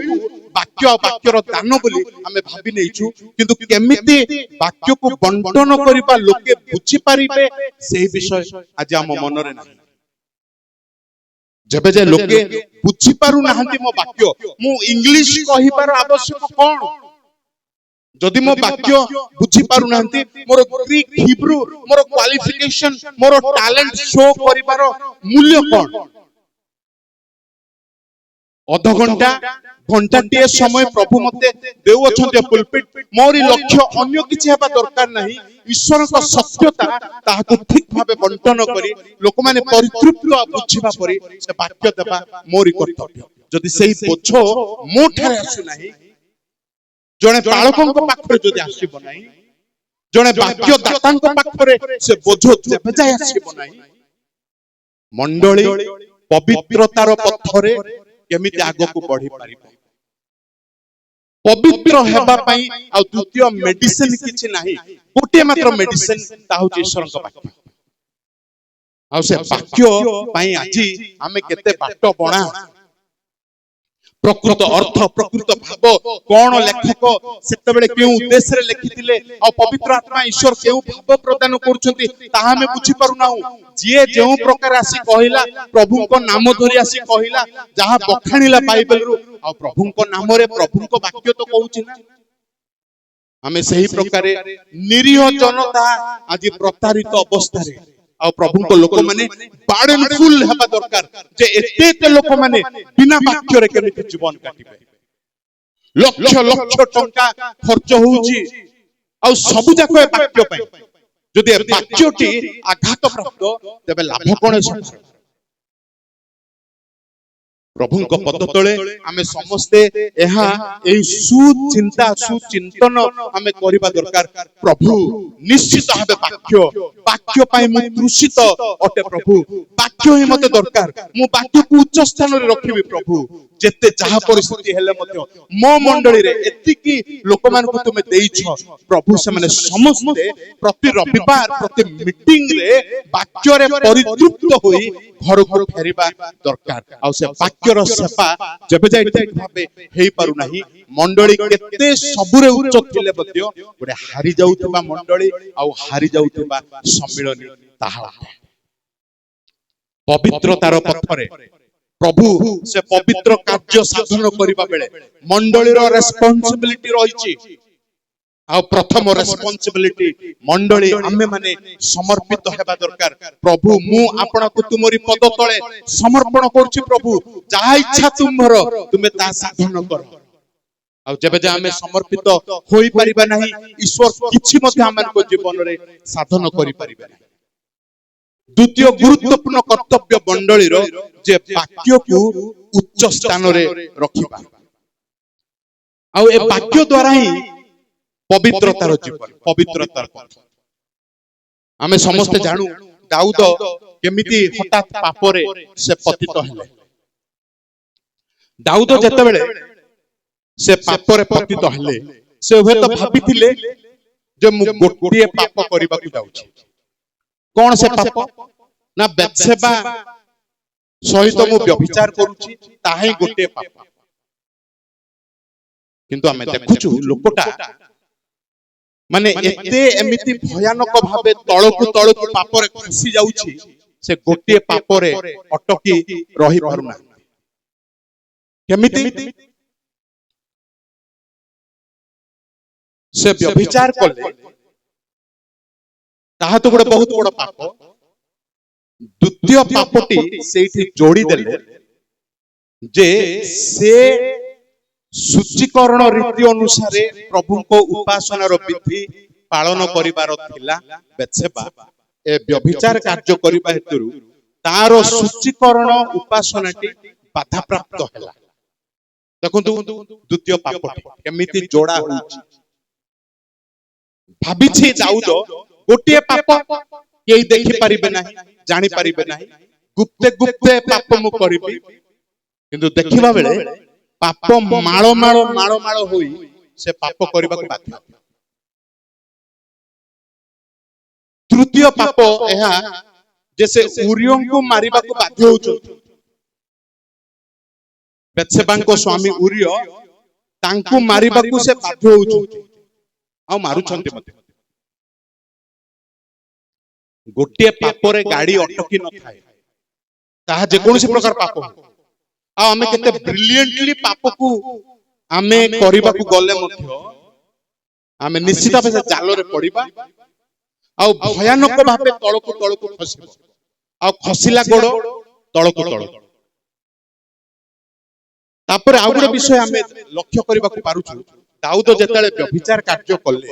ବାକ୍ୟ ଆଉ ବାକ୍ୟର ଦାନ ବୋଲି ଆମେ ଭାବି ନେଇଛୁ, କିନ୍ତୁ କେମିତି ବାକ୍ୟକୁ ବଣ୍ଟନ କରିବା ଲୋକେ ବୁଝିପାରିବେ ସେହି ବିଷୟ ଆଜି ଆମ ମନରେ ନାହିଁ। ଯେବେ ଯେ ଲୋକେ ବୁଝିପାରୁନାହାନ୍ତି ମୋ ବାକ୍ୟ, ମୁଁ ଇଂଲିଶ କହିବାର ଆବଶ୍ୟକ କଣ? ଯଦି ମୋ ବାକ୍ୟ ବୁଝି ପାରୁନାହାନ୍ତି, ମୋର ଗ୍ରୀକ ହିବ୍ରୁ, ମୋର କ୍ୱାଲିଫିକେସନ, ମୋର ଟ୍ୟାଲେଣ୍ଟ ଶୋ କରିବାର ମୂଲ୍ୟ କଣ? ଅଧଘଣ୍ଟା ଘଣ୍ଟାଟିଏ ସମୟ ପ୍ରଭୁ ମତେ ଦେଉଅଛନ୍ତି ପୁଲପିଟ, ମୋରି ଲକ୍ଷ୍ୟ ଅନ୍ୟ କିଛି ହେବା ଦରକାର ନାହିଁ। ଈଶ୍ୱରଙ୍କ ସତ୍ୟତା ତାହାକୁ ଠିକ ଭାବେ ବଣ୍ଟନ କରି ଲୋକମାନେ ପରିତୃପ୍ତ ବୁଝିବା ପରି ସେ ବାକ୍ୟ ଦେବା ମୋରି କର୍ତ୍ତବ୍ୟ। ଯଦି ସେହି ବୋଝ ମୋ ଠାରେ ଆସୁନାହିଁ, ଜଣେ ପାଳକଙ୍କ ପାଖରେ ଯଦି ଆସିବ ନାହିଁ, ଜଣେ ବାକ୍ୟ ଦାତାଙ୍କ ପାଖରେ ସେ ବୋଝ ଯେବେ ଯାଏ ଆସିବ ନାହିଁ, ମଣ୍ଡଳୀ ପବିତ୍ରତାର ପଥରେ କେମିତି ଆଗକୁ ବଢି ପାରିବ? ପବିତ୍ର ହେବା ପାଇଁ ଆଉ ଦ୍ୱିତୀୟ ମେଡିସିନ କିଛି ନାହିଁ, ଗୋଟିଏ ମାତ୍ର ମେଡିସିନ, ତାହା ହଉଛି ଈଶ୍ୱରଙ୍କ ବାକ୍ୟ। ଆଉ ସେ ବାକ୍ୟ ପାଇଁ ଆଜି ଆମେ କେତେ ବାଟ ବଣା। ପ୍ରକୃତ ଅର୍ଥ, ପ୍ରକୃତ ଭାବ କଣ ଲେଖକ ସେତେବେଳେ କେଉଁ ଉଦ୍ଦେଶ୍ୟରେ ଲେଖିଥିଲେ, ଆଉ ପବିତ୍ର ଆତ୍ମା ଈଶ୍ୱର କେଉଁ ଭାବ ପ୍ରଦାନ କରୁଛନ୍ତି ତାହା ଆମେ ବୁଝିପାରୁନାହୁଁ। ଯିଏ ଯେଉଁ ପ୍ରକାର ଆସି କହିଲା, ପ୍ରଭୁଙ୍କ ନାମ ଧରି ଆସି କହିଲା, ଯାହା ବଖାଣିଲା ବାଇବେଲରୁ, ଆଉ ପ୍ରଭୁଙ୍କ ନାମରେ ପ୍ରଭୁଙ୍କ ବାକ୍ୟ ତ କହୁଛି ନା। ଆମେ ସେହି ପ୍ରକାରେ ନିରୀହ ଜନତା ଆଜି ପ୍ରତାରିତ ଅବସ୍ଥାରେ, ଆଉ ପ୍ରଭୁଙ୍କ ଲୋକମାନେ ବାର୍ଡେନଫୁଲ ହେବା ଦରକାର ଯେ ଏତେ ଏତେ ଲୋକମାନେ ବିନା ବାକ୍ୟରେ କେମିତି ଜୀବନ କାଟିବେ। ଲକ୍ଷ ଲକ୍ଷ ଟଙ୍କା ଖର୍ଚ୍ଚ ହଉଛି, ଆଉ ସବୁ ଯାକ ଏ ବାକ୍ୟ ପାଇଁ। ଯଦି ଏ ବାକ୍ୟଟି ଆଘାତ ପ୍ରାପ୍ତ, ତେବେ ଲାଭ କଣ? ପ୍ରଭୁଙ୍କ ପଦ ତଳେ ଆମେ ସମସ୍ତେ ଏହା ଏହି ସୁଚିନ୍ତା ସୁଚିନ୍ତନ ଆମେ କରିବା ଦରକାର। ପ୍ରଭୁ ନିଶ୍ଚିତ ଭାବେ ବାକ୍ୟ ପାଇଁ ମୁଁ ତୃଷିତ ଅଟେ ପ୍ରଭୁ, ବାକ୍ୟ ହିଁ ମତେ ଦରକାର। ମୁଁ ବାକ୍ୟକୁ ଉଚ୍ଚ ସ୍ଥାନରେ ରଖିବି ପ୍ରଭୁ। ଯେତେ ଯାହା ପରିସ୍ଥିତି ହେଲେ ମଧ୍ୟ ମୋ ମଣ୍ଡଳୀରେ ଏତିକି ଲୋକମାନଙ୍କୁ ତୁମେ ଦେଇଛ ପ୍ରଭୁ, ସେମାନେ ସମସ୍ତେ ପ୍ରତି ରବିବାର ପ୍ରତି ମିଟିଂରେ ବାକ୍ୟରେ ପରିତୃପ୍ତ ହୋଇ ଘରକୁ ଫେରିବା ଦରକାର। ଆଉ ସେ ବାକ୍ୟର ସେବା ଯେବେ ଯାଏ ଠିକ ଭାବେ ହେଇପାରୁନାହିଁ, ମଣ୍ଡଳୀ କେତେ ସବୁରେ ଉଚ୍ଚ ଥିଲେ ମଧ୍ୟ ଗୋଟେ ହାରି ଯାଉଥିବା ମଣ୍ଡଳୀ ଆଉ ହାରି ଯାଉଥିବା ସମ୍ମିଳନୀ ତାହା ପବିତ୍ରତାର ପଥରେ ପ୍ରଭୁ ସେ ପବିତ୍ର କାର୍ଯ୍ୟ ସାଧନ କରିବା ବେଳେ ମଣ୍ଡଳୀର ରେସ୍ପନ୍ସିବିଲିଟି ରହିଛି। ଆଉ ପ୍ରଥମ ରେସ୍ପନ୍ସିବିଲିଟି, ମଣ୍ଡଳୀ ଆମେ ମାନେ ସମର୍ପିତ ହେବା ଦରକାର। ପ୍ରଭୁ ମୁଁ ଆପଣଙ୍କୁ ତୁମରି ପଦ ତଳେ ସମର୍ପଣ କରୁଛି ପ୍ରଭୁ, ଯାହା ଇଚ୍ଛା ତୁମର ତୁମେ ତାହା ସାଧନ କର। ଆଉ ଯେବେ ଯେ ଆମେ ସମର୍ପିତ ହୋଇପାରିବା ନାହିଁ, ଈଶ୍ୱର କିଛି ମଧ୍ୟ ଆମମାନଙ୍କ ଜୀବନରେ ସାଧନ କରିପାରିବେ ନାହିଁ। ଦ୍ୱିତୀୟ ଗୁରୁତ୍ୱପୂର୍ଣ୍ଣ କର୍ତ୍ତବ୍ୟ ମଣ୍ଡଳୀର ଯେ ବାକ୍ୟକୁ ଉଚ୍ଚ ସ୍ଥାନରେ ରଖିବା। ଆଉ ଏ ବାକ୍ୟ ଦ୍ୱାରା ହିଁ ପବିତ୍ରତାର ଜୀବନ, ପବିତ୍ରତାର ପଥ। ଆମେ ସମସ୍ତେ ଜାଣୁ ଦାଉଦ କେମିତି ହଠାତ୍ ପାପରେ ସେ ପତିତ ହେଲେ। ଦାଉଦ ଯେତେବେଳେ ସେ ପାପରେ ପତିତ ହେଲେ, ସେ ହୁଏତ ଭାବିଥିଲେ ଯେ ମୁଁ ଗୋଟିଏ ପାପ କରିବାକୁ ଯାଉଛି। କଣ ସେ ପାପ? ନା ବେତ୍ସେବା ସହିତ ମୁଁ ବ୍ୟଭିଚାର କରୁଛି, ତାହା ହିଁ ଗୋଟିଏ ପାପ। କିନ୍ତୁ ଆମେ ଦେଖୁଛୁ ଲୋକଟା ମାନେ ଏତେ ଏମିତି ଭୟାନକ ଭାବେ ତଳକୁ ତଳକୁ ପାପରେ ଖସି ଯାଉଛି, ସେ ଗୋଟିଏ ପାପରେ ଅଟକି ରହିପାରୁନାହିଁ। କେମିତି? ସେ ବ୍ୟଭିଚାର କଲେ, ତାହା ତ ଗୋଟେ ବହୁତ ବଡ଼ ପାପ। ଦ୍ୱିତୀୟ ପାପଟି ସେଇଠି ଯୋଡ଼ିଦେଲେ ଯେ ସେ ସୂଚୀକରଣ ରୀତି ଅନୁସାରେ ପ୍ରଭୁଙ୍କ ଉପାସନାର ବିଧି ପାଳନ କରିବାର ଥିଲା। ବେତ୍ସେବା ଏ ବ୍ୟଭିଚାର କାର୍ଯ୍ୟ କରିବା ହେତୁରୁ ତାର ସୂଚୀକରଣ ଉପାସନାଟି ବାଧାପ୍ରାପ୍ତ ହେଲା। ଦେଖନ୍ତୁ ଦ୍ୱିତୀୟ ପାପଟି କେମିତି ଯୋଡ଼ା ହେଉଛି। ଭାବିଛି ଦାଉଦ ଗୋଟିଏ ପାପ କେହି ଦେଖିପାରିବେ ନାହିଁ, ଜାଣିପାରିବେ ନାହିଁ, ଗୁପ୍ତେ ଗୁପ୍ତେ ପାପ ମୁଁ କରିବି। କିନ୍ତୁ ଦେଖିବା ବେଳେ ପାପ ମାଳ ମାଳ ମାଳ ମାଳ ହୋଇ ସେ ପାପ କରିବାକୁ ବାଧ୍ୟ। ତୃତୀୟ ପାପ ଏହା ଯେ ସେ ଉରିୟଙ୍କୁ ମାରିବାକୁ ବାଧ୍ୟ ହେଉଛନ୍ତି। ବେତ୍ସେବାଙ୍କ ସ୍ୱାମୀ ଉରିୟ ତାଙ୍କୁ ମାରିବାକୁ ସେ ବାଧ୍ୟ ହେଉଛନ୍ତି ଆଉ ମାରୁଛନ୍ତି ମଧ୍ୟ। ଗୋଟିଏ ପାପରେ ଗାଡି ଅଟକି ନଥାଏ, ତାହା ଯେକୌଣସି ପ୍ରକାର ପାପ ହଉ। ଆଉ ଆମେ କେତେ ବ୍ରିଲିଏଣ୍ଟଲି ପାପକୁ ଆମେ କରିବାକୁ ଗଲେ ମଧ୍ୟ ଆମେ ନିଶ୍ଚିତ ଭାବେ ସେ ଜାଲରେ ପଡିବା ଆଉ ଭୟାନକ ଭାବେ ତଳକୁ ତଳକୁ ଖସିବ, ଆଉ ଖସିଲା ଗୋଡ ତଳକୁ ତଳ। ତାପରେ ଆଉ ଗୋଟେ ବିଷୟ ଆମେ ଲକ୍ଷ୍ୟ କରିବାକୁ ପାରୁଛୁ, ଦାଉଦ ଯେତେବେଳେ ବ୍ୟଭିଚାର କାର୍ଯ୍ୟ କଲେ,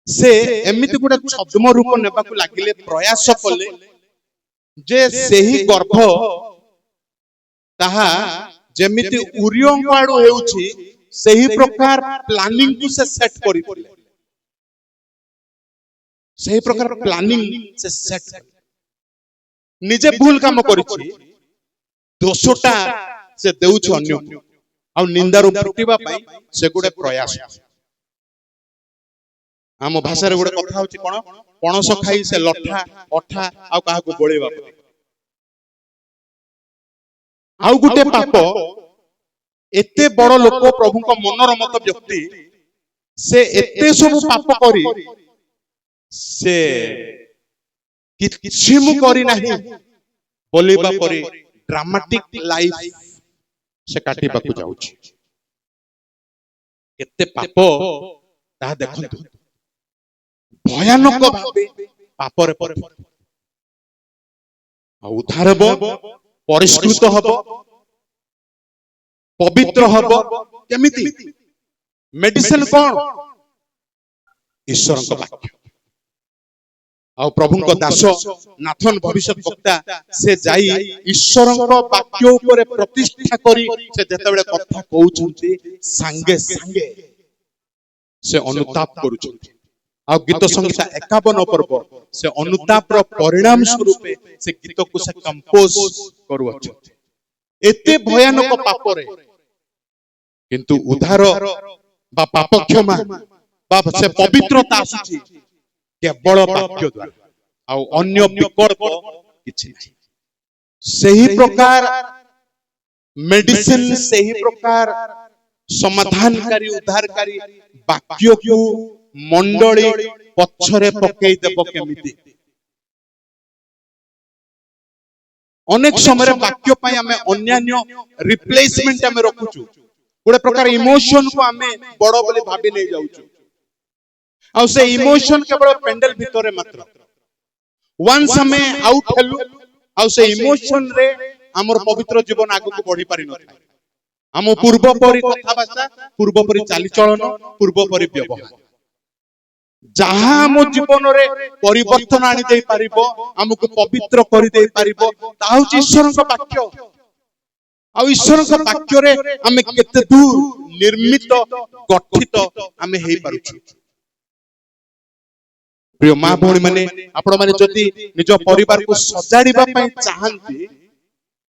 ସେ ଏମିତି ଗୋଟେ ଛଦ୍ମ ରୂପ ନେବାକୁ ଲାଗିଲେ, ପ୍ରୟାସ କଲେ ଯେ ସେହି ଗର୍ଭ ତାହା ଯେମିତି ଉରିୟଙ୍କ ଆଡୁ ହେଉଛି ସେହି ପ୍ରକାର ପ୍ଲାନିଂ କୁ ସେ ସେଟ୍ କରିଥିଲେ। ସେହି ପ୍ରକାର ପ୍ଲାନିଂ ସେ ସେଟ୍, ନିଜେ ଭୁଲ କାମ କରିଛି, ଦୋଷଟା ସେ ଦେଉଛି ଅନ୍ୟକୁ, ଆଉ ନିନ୍ଦାରୁ ଫୁଟିବା ପାଇଁ ସେ ଗୋଟେ ପ୍ରୟାସ। ଆମ ଭାଷାରେ ଗୋଟେ କଥା ହଉଛି କଣ, ପଣସ ଖାଇ ସେ ଲଠା ଅଠା ଆଉ କାହାକୁ ବୋଳେଇବା ପାଇଁ। ଆଉ ଗୋଟେ ପାପ, ଏତେ ବଡ ଲୋକ, ପ୍ରଭୁଙ୍କ ମନର ମତ ବ୍ୟକ୍ତି, ସେ ଏତେ ସବୁ ପାପ କରି ସେ କିଛି ମୁଁ କରିନାହିଁ ବୋଲିବା ପରେ ଡ୍ରାମାଟିକ ଲାଇଫ ସେ କାଟିବାକୁ ଯାଉଛି। କେତେ ପାପ ତାହା ଦେଖନ୍ତୁ, ଭୟାନକ ଭାବେ ପାପରେ ପଡିବ। ଆଉ ଉଦ୍ଧାର ହେବ, ପରିଷ୍କୃତ ହବ, ପବିତ୍ର ହବ କେମିତି? ମେଡିସିନ କଣ? ଈଶ୍ୱରଙ୍କ ବାକ୍ୟ। ଆଉ ପ୍ରଭୁଙ୍କ ଦାସ ନାଥନ ଭବିଷ୍ୟତ ବକ୍ତା, ସେ ଯାଇ ଈଶ୍ୱରଙ୍କ ବାକ୍ୟ ଉପରେ ପ୍ରତିଷ୍ଠା କରି ସେ ଯେତେବେଳେ କଥା କହୁଛନ୍ତି, ସାଙ୍ଗେ ସାଙ୍ଗେ ସେ ଅନୁତାପ କରୁଛନ୍ତି। ଆଉ ଗୀତ ସଂହିତା 51 ପର୍ବ ସେ ଅନୁତାପର ପରିଣାମ ସ୍ୱରୂପେ ସେ ଗୀତକୁ ସେ କମ୍ପୋଜ କରୁଅଛନ୍ତି। ଏତେ ଭୟାନକ ପାପରେ କିନ୍ତୁ ଉଦ୍ଧାର ବା ପାପ କ୍ଷମା ବା ସେ ପବିତ୍ରତା ଆସୁଛି କେବଳ ବାକ୍ୟ ଦ୍ୱାରା, ଆଉ ଅନ୍ୟ ବିକଳ୍ପ କିଛି ନାହିଁ। ସେହି ପ୍ରକାର ମେଡିସିନ, ସେହି ପ୍ରକାର ସମାଧାନକାରୀ ଉଦ୍ଧାରକାରୀ ବାକ୍ୟକୁ ମଣ୍ଡଳୀ ପଛରେ ପକେଇ ଦେବ କେମିତି? ଅନେକ ସମୟରେ ବାକ୍ୟ ପାଇଁ ଆମେ ଅନ୍ୟାନ୍ୟ ରିପ୍ଲେସମେଣ୍ଟ ଆମେ ରଖୁଛୁ, ଗୋଟେ ପ୍ରକାର ଇମୋସନକୁ ଆମେ ବଡ ବୋଲି ଭାବି ନେଇ ଯାଉଛୁ। ଆଉ ସେ ଇମୋସନ କେବଳ ପେଣ୍ଡେଲ ଭିତରେ ମାତ୍ର। ୱାନ୍ସ ଆମେ ଆଉଟ ହେଲୁ, ଆଉ ସେ ଇମୋସନରେ ଆମର ପବିତ୍ର ଜୀବନ ଆଗକୁ ବଢି ପାରିନଥାଏ। ଆମ ପୂର୍ବ ପରି କଥାବାର୍ତ୍ତା, ପୂର୍ବ ପରି ଚାଲିଚଳନ, ପୂର୍ବ ପରି ବ୍ୟବହାର, ଯାହା ଆମ ଜୀବନରେ ପରିବର୍ତ୍ତନ ଆଣି ଦେଇ ପାରିବ, ଆମକୁ ପବିତ୍ର କରିଦେଇ ପାରିବ, ତାହା ହଉଛି ଈଶ୍ୱରଙ୍କ ବାକ୍ୟ। ଆଉ ଈଶ୍ୱରଙ୍କ ବାକ୍ୟରେ ଆମେ କେତେ ଦୂର ନିର୍ମିତ, ଗଠିତ ଆମେ ହେଇପାରୁଛୁ। ପ୍ରିୟ ମା ଭଉଣୀ ମାନେ, ଆପଣ ମାନେ ଯଦି ନିଜ ପରିବାରକୁ ସଜାଡିବା ପାଇଁ ଚାହାନ୍ତି,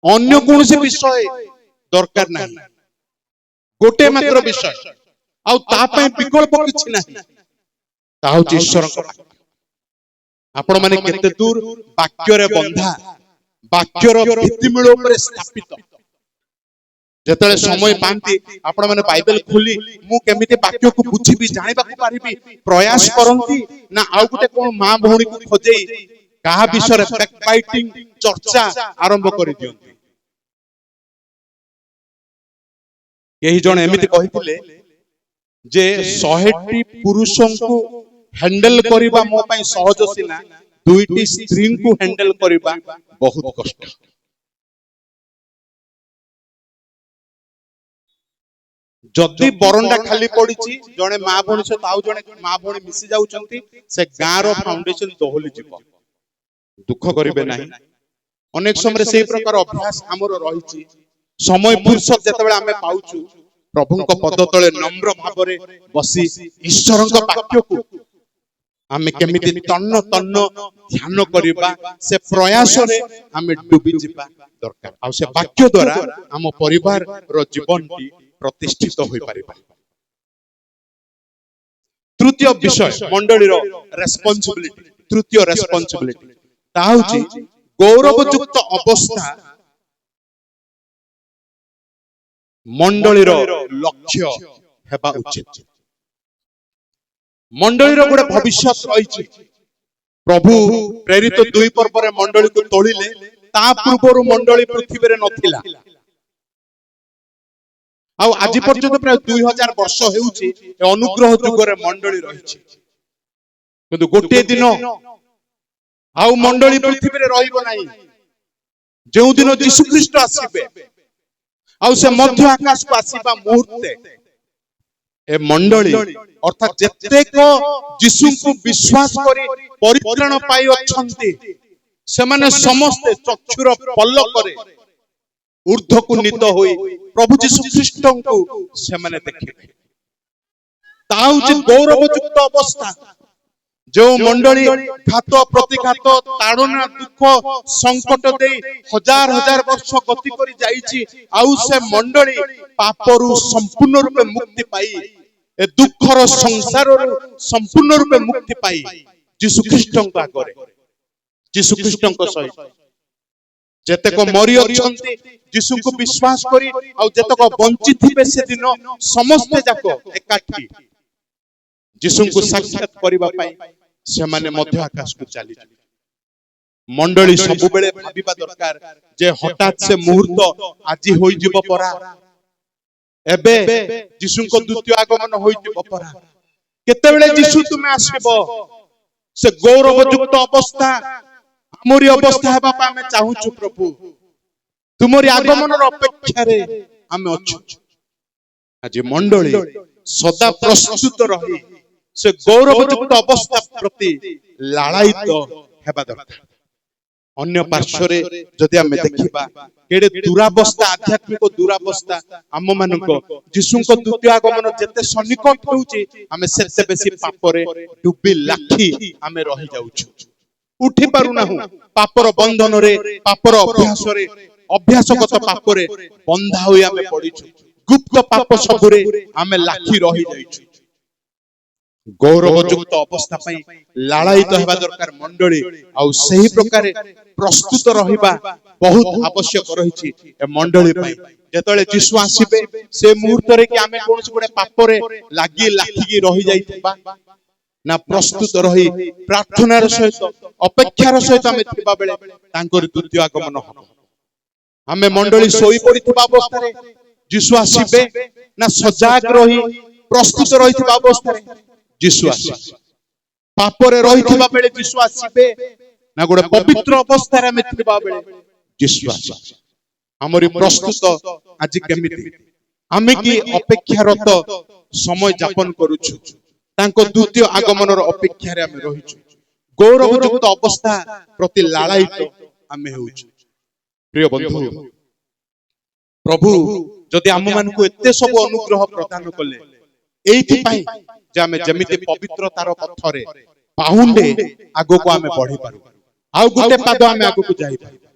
ଅନ୍ୟ କୌଣସି ବିଷୟ ଦରକାର ନାହିଁ, ଗୋଟେ ମାତ୍ର ବିଷୟ, ଆଉ ତା ପାଇଁ ବିକଳ୍ପ କିଛି ନାହିଁ, ତାହା ହଉଛି ଈଶ୍ୱରଙ୍କ ବାକ୍ୟ। ଆପଣ ମାନେ କେତେ ଦୂର ବାକ୍ୟରେ ବନ୍ଧା, ବାକ୍ୟର ଭିତ୍ତିମୂଳ ଉପରେ ସ୍ଥାପିତ। ଯେତେବେଳେ ସମୟ ପାଆନ୍ତି ଆପଣ ମାନେ ବାଇବେଲ ଖୋଲି ମୁଁ କେମିତି ବାକ୍ୟକୁ ବୁଝିବି, ଜାଣିବାକୁ ପାରିବି, ପ୍ରୟାସ କରନ୍ତି ନା ଆଉ ଗୋଟେ କଣ ମା ଭଉଣୀକୁ ଖୋଜେଇ କାହା ବିଷୟରେ ବ୍ୟାକବାଇଟିଂ ଚର୍ଚ୍ଚା ଆରମ୍ଭ କରିଦିଅନ୍ତି? କେହି ଜଣେ ଏମିତି କହିଥିଲେ ଯେ 100ଟି ପୁରୁଷଙ୍କୁ ହ୍ୟାଣ୍ଡେଲ କରିବା ମୋ ପାଇଁ ସହଜ ସିନା, 2ଟି ସ୍ତ୍ରୀଙ୍କୁ ହ୍ୟାଣ୍ଡେଲ କରିବା ବହୁତ କଷ୍ଟ। ଯଦି ବରଣ୍ଡା ଖାଲି ପଡିଛି, ଜଣେ ମା ଭଉଣୀ ସହିତ ଆଉ ଜଣେ ମା ଭଉଣୀ ମିଶି ଯାଉଛନ୍ତି, ସେ ଗାଁର ଫାଉଣ୍ଡେସନ ଦୋହଲି ଯିବ। ଦୁଃଖ କରିବେ ନାହିଁ, ଅନେକ ସମୟରେ ସେଇ ପ୍ରକାର ଅଭ୍ୟାସ ଆମର ରହିଛି। ସମୟ ଫୁର୍ସତ ଯେତେବେଳେ ଆମେ ପାଉଛୁ, ପ୍ରଭୁଙ୍କ ପଦ ତଳେ ନମ୍ର ଭାବରେ ବସି ଈଶ୍ୱରଙ୍କ ବାକ୍ୟକୁ ଆମେ କେମିତି ତନ୍ନ ତନ୍ନ ଧ୍ୟାନ କରିବା, ସେ ପ୍ରୟାସରେ ଆମେ ଡୁବି ଯିବା ଦରକାର। ଆଉ ସେ ବାକ୍ୟ ଦ୍ୱାରା ଆମ ପରିବାରର ଜୀବନଟି ପ୍ରତିଷ୍ଠିତ ହୋଇପାରିବ। ତୃତୀୟ ବିଷୟ, ମଣ୍ଡଳୀର ରେସ୍ପନ୍ସିବିଲିଟି, ତୃତୀୟ ରେସ୍ପନ୍ସିବିଲିଟି, ତାହା ହେଉଛି ଗୌରବଯୁକ୍ତ ଅବସ୍ଥା ମଣ୍ଡଳୀର ଲକ୍ଷ୍ୟ ହେବା ଉଚିତ। ମଣ୍ଡଳୀର ଗୋଟେ ଭବିଷ୍ୟତ ରହିଛି। ପ୍ରଭୁ ପ୍ରେରିତ 2 ପର୍ବରେ ମଣ୍ଡଳୀକୁ ତୋଳିଲେ, ତା ପୂର୍ବରୁ ମଣ୍ଡଳୀ ପୃଥିବୀରେ ନଥିଲା। ଆଉ ଆଜି ପର୍ଯ୍ୟନ୍ତ ପ୍ରାୟ 2000 ବର୍ଷ ହେଉଛି ଏ ଅନୁଗ୍ରହ ଯୁଗରେ ମଣ୍ଡଳୀ ରହିଛି। କିନ୍ତୁ ଗୋଟିଏ ଦିନ ଆଉ ମଣ୍ଡଳୀ ପୃଥିବୀରେ ରହିବ ନାହିଁ। ଯେଉଁ ଦିନ ଯୀଶୁ ଖ୍ରୀଷ୍ଟ ଆସିବେ ଆଉ ସେ ମଧ୍ୟ ଆକାଶକୁ ଆସିବା ମୁହୂର୍ତ୍ତେ ଏ ମଣ୍ଡଳୀ ଅର୍ଥାତ୍ ଯେତେକ ଯୀଶୁଙ୍କୁ ବିଶ୍ୱାସ କରି ପରିତ୍ରାଣ ପାଇ ଅଛନ୍ତି, ସେମାନେ ସମସ୍ତେ ଚକ୍ଷୁର ପଲକରେ ଊର୍ଦ୍ଧ୍ୱକୁ ନୀତ ହୋଇ ପ୍ରଭୁ ଯୀଶୁ ଖ୍ରୀଷ୍ଟଙ୍କୁ ସେମାନେ ଦେଖିବେ। ତା ହେଉଛି ଗୌରବଯୁକ୍ତ ଅବସ୍ଥା। ଯେଉଁ ମଣ୍ଡଳୀ ଘାତ ପ୍ରତିଘାତ ତାଡ଼ନା ଦୁଃଖ ସଂକଟ ଦେଇ ହଜାର ହଜାର ବର୍ଷ ଗତି କରି ଯାଇଛି, ଆଉ ସେ ମଣ୍ଡଳୀ ପାପରୁ ସମ୍ପୂର୍ଣ୍ଣ ରୂପେ ମୁକ୍ତି ପାଇ ଏ ଦୁଃଖର ସଂସାରରୁ ସମ୍ପୂର୍ଣ୍ଣ ରୂପେ ମୁକ୍ତି ପାଇ ଯୀଶୁ ଖ୍ରୀଷ୍ଟଙ୍କ ଆଗରେ, ଯୀଶୁ ଖ୍ରୀଷ୍ଟଙ୍କ ସହିତ ଯେତେକ ମରି ଅଛନ୍ତି ଯୀଶୁଙ୍କୁ ବିଶ୍ୱାସ କରି, ଆଉ ଯେତେକ ବଞ୍ଚିଥିବେ ସେଦିନ ସମସ୍ତେ ଯାକ ଏକାଠି ଯୀଶୁଙ୍କୁ ସାକ୍ଷାତ କରିବା ପାଇଁ ସେମାନେ ମଧ୍ୟ ଆକାଶକୁ ଚାଲିଯିବେ। ମଣ୍ଡଳୀ ସବୁବେଳେ ଭାବିବା ଦରକାର ଯେ ହଠାତ୍ ସେ ମୁହୂର୍ତ୍ତ ଆଜି ହୋଇଯିବ ପରା, ଏବେ ଯୀଶୁଙ୍କ ଦ୍ୱିତୀୟ ଆଗମନ ହୋଇଯିବ ପରା, କେତେବେଳେ ଯୀଶୁ ତୁମେ ଆସିବ। ସେ ଗୌରବଯୁକ୍ତ ଅବସ୍ଥା ଆମରି ଅବସ୍ଥା ହେବା ପାଇଁ ଆମେ ଚାହୁଁଛୁ ପ୍ରଭୁ। ତୁମରି ଆଗମନର ଅପେକ୍ଷାରେ ଆମେ ଅଛୁ। ଆଜି ମଣ୍ଡଳୀ ସଦା ପ୍ରସ୍ତୁତ ରହି ସେ ଗୌରବଯୁକ୍ତ ଅବସ୍ଥା ପ୍ରତି ଲାଳାୟିତ ହେବା ଦରକାର। ଅନ୍ୟ ପାର୍ଶ୍ୱରେ ଯଦି ଆମେ ଦେଖିବା, କେଡ଼େ ଦୁରାବସ୍ଥା, ଆଧ୍ୟାତ୍ମିକ ଦୁରାବସ୍ଥା ଆମମାନଙ୍କ। ଯୀଶୁଙ୍କ ଦ୍ୱିତୀୟ ଆଗମନ ଯେତେ ସନ୍ନିକଟ ହେଉଛି, ଆମେ ସେତେ ବେଶୀ ପାପରେ ଡୁବି ଲାଖି ଆମେ ରହିଯାଉଛୁ, ଉଠି ପାରୁନାହୁଁ। ପାପର ବନ୍ଧନରେ, ପାପର ଅଭ୍ୟାସରେ, ଅଭ୍ୟାସଗତ ପାପରେ ବନ୍ଧା ହୋଇ ଆମେ ପଡ଼ିଛୁ। ଗୁପ୍ତ ପାପ ସବୁରେ ଆମେ ଲାଖି ରହିଯାଇଛୁ। ଗୌରବଯୁକ୍ତ ଅବସ୍ଥା ପାଇଁ ଲାଳାୟିତ ହେବା ଦରକାର ମଣ୍ଡଳୀ। ଆଉ ସେହି ପ୍ରକାରେ ପ୍ରସ୍ତୁତ ରହିବା ବହୁତ ଆବଶ୍ୟକ ରହିଛି ଏ ମଣ୍ଡଳୀ ପାଇଁ। ଯେତେବେଳେ ଯୀଶୁ ଆସିବେ ସେ ମୁହୂର୍ତ୍ତରେ କି ଆମେ କୌଣସି ଗୋଟେ ପାପରେ ଲାଖିକି ରହିଯାଇଥିବା, ନା ପ୍ରସ୍ତୁତ ରହି ପ୍ରାର୍ଥନାର ସହିତ ଅପେକ୍ଷାର ସହିତ ଆମେ ଥିବା ବେଳେ ତାଙ୍କର ଦ୍ୱିତୀୟ ଆଗମନ ହବ। ଆମେ ମଣ୍ଡଳୀ ଶୋଇ ପଡ଼ିଥିବା ଅବସ୍ଥାରେ ଯୀଶୁ ଆସିବେ, ନା ସଜାଗ ରହି ପ୍ରସ୍ତୁତ ରହିଥିବା ଅବସ୍ଥାରେ ଯୀଶୁ ଆସିବେ? ପାପରେ ରହିଥିବା ବେଳେ ଯୀଶୁ ଆସିବେ, ନା ଗୋଟେ ପବିତ୍ର ଅବସ୍ଥାରେ ଆମେ ଥିବା ବେଳେ ଯୀଶୁ ଆସିବେ? ଆମରି ପ୍ରସ୍ତୁତ ଆଜି କେମିତି? ଆମେ କି ଅପେକ୍ଷାରତ ସମୟ ଯାପନ କରୁଛୁ? ତାଙ୍କ ଦ୍ୱିତୀୟ ଆଗମନର ଅପେକ୍ଷାରେ ଆମେ ରହିଛୁ। ଗୌରବଯୁକ୍ତ ଅବସ୍ଥା ପ୍ରତି ଲାଳାୟିତ ଆମେ ହେଉଛୁ। ପ୍ରିୟ ବନ୍ଧୁ, ପ୍ରଭୁ ଯଦି ଆମମାନଙ୍କୁ ଏତେ ସବୁ ଅନୁଗ୍ରହ ପ୍ରଦାନ କଲେ, ଏଇଥିପାଇଁ ଯେ ଆମେ ଯେମିତି ପବିତ୍ରତାର ପଥରେ ପାହୁଣ୍ଡେ ଆଗକୁ ଆମେ ବଢିପାରୁ, ଆଉ ଗୋଟେ ପାଦ ଆମେ ଆଗକୁ ଯାଇପାରିବା।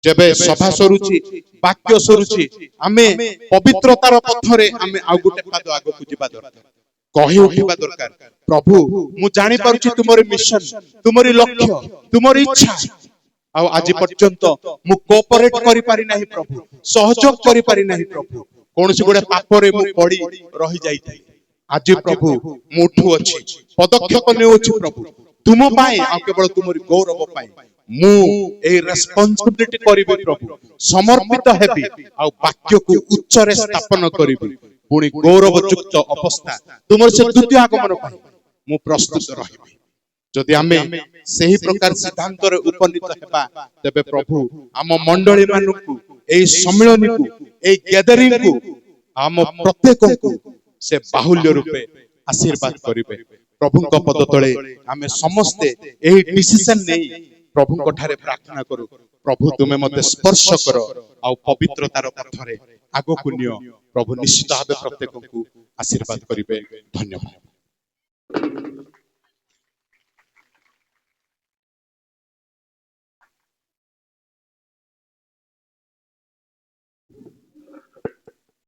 ଯେବେ ସଭା ସରୁଛି, ବାକ୍ୟ ସରୁଛି, ଆମେ ପବିତ୍ରତାର ପଥରେ ଆମେ ଆଉ ଗୋଟେ ପାଦ ଆଗକୁ ଯିବା ଦରକାର। କହି ଉଠିବା ଦରକାର, ପ୍ରଭୁ ମୁଁ ଜାଣିପାରୁଛି ତୁମର ମିଶନ, ତୁମରି ଲକ୍ଷ୍ୟ, ତୁମର ଇଚ୍ଛା, ଆଉ ଆଜି ପର୍ଯ୍ୟନ୍ତ ମୁଁ କୋଅପରେଟ କରିପାରି ନାହିଁ ପ୍ରଭୁ, ସହଯୋଗ କରିପାରି ନାହିଁ ପ୍ରଭୁ। କୌଣସି ଗୋଟେ ପାପରେ ମୁଁ ପଡ଼ି ରହିଯାଇଥିଲି। ଆଜି ପ୍ରଭୁ ମୁଁ ଉଠୁଅଛି, ପଦକ୍ଷେପ ନେଉଅଛି ପ୍ରଭୁ ତୁମ ପାଇଁ, ଆଉ କେବଳ ତୁମରି ଗୌରବ ପାଇଁ। ମୁଁ ଏହି ରେସ୍ପନ୍ସିବିଲିଟି କରିବି ପ୍ରଭୁ, ସମର୍ପିତ ହେବି, ଆଉ ବାକ୍ୟକୁ ଉଚ୍ଚରେ ସ୍ଥାପନ କରିବି। ପୁଣି ଗୌରବଯୁକ୍ତ ଅବସ୍ଥା ତୁମର ସେ ଦ୍ୱିତୀୟ ଆଗମନ ପାଇଁ ମୁଁ ପ୍ରସ୍ତୁତ ରହିବି। ଯଦି ଆମେ ସେହି ପ୍ରକାର ସିଦ୍ଧାନ୍ତରେ ଉପନୀତ ହେବା, ତେବେ ପ୍ରଭୁ ଆମ ମଣ୍ଡଳୀ ମାନଙ୍କୁ, ଏହି ସମ୍ମିଳନୀକୁ, ଏହି ଗ୍ୟାଦରିଂକୁ, ଆମ ପ୍ରତ୍ୟେକଙ୍କୁ ସେ ବାହୁଲ୍ୟ ରୂପେ ଆଶୀର୍ବାଦ କରିବେ। ପ୍ରଭୁଙ୍କ ପଦ ତଳେ ଆମେ ସମସ୍ତେ ଏହି ଡିସିସନ ନେଇ ପ୍ରଭୁଙ୍କ ଠାରେ ପ୍ରାର୍ଥନା କରୁ, ପ୍ରଭୁ ତୁମେ ମତେ ସ୍ପର୍ଶ କର, ଆଉ ପବିତ୍ରତାର ପଥରେ ଆଗକୁ ନିଅ। ପ୍ରଭୁ ନିଶ୍ଚିତ ଭାବେ ପ୍ରତ୍ୟେକଙ୍କୁ ଆଶୀର୍ବାଦ କରିବେ। ଧନ୍ୟବାଦ।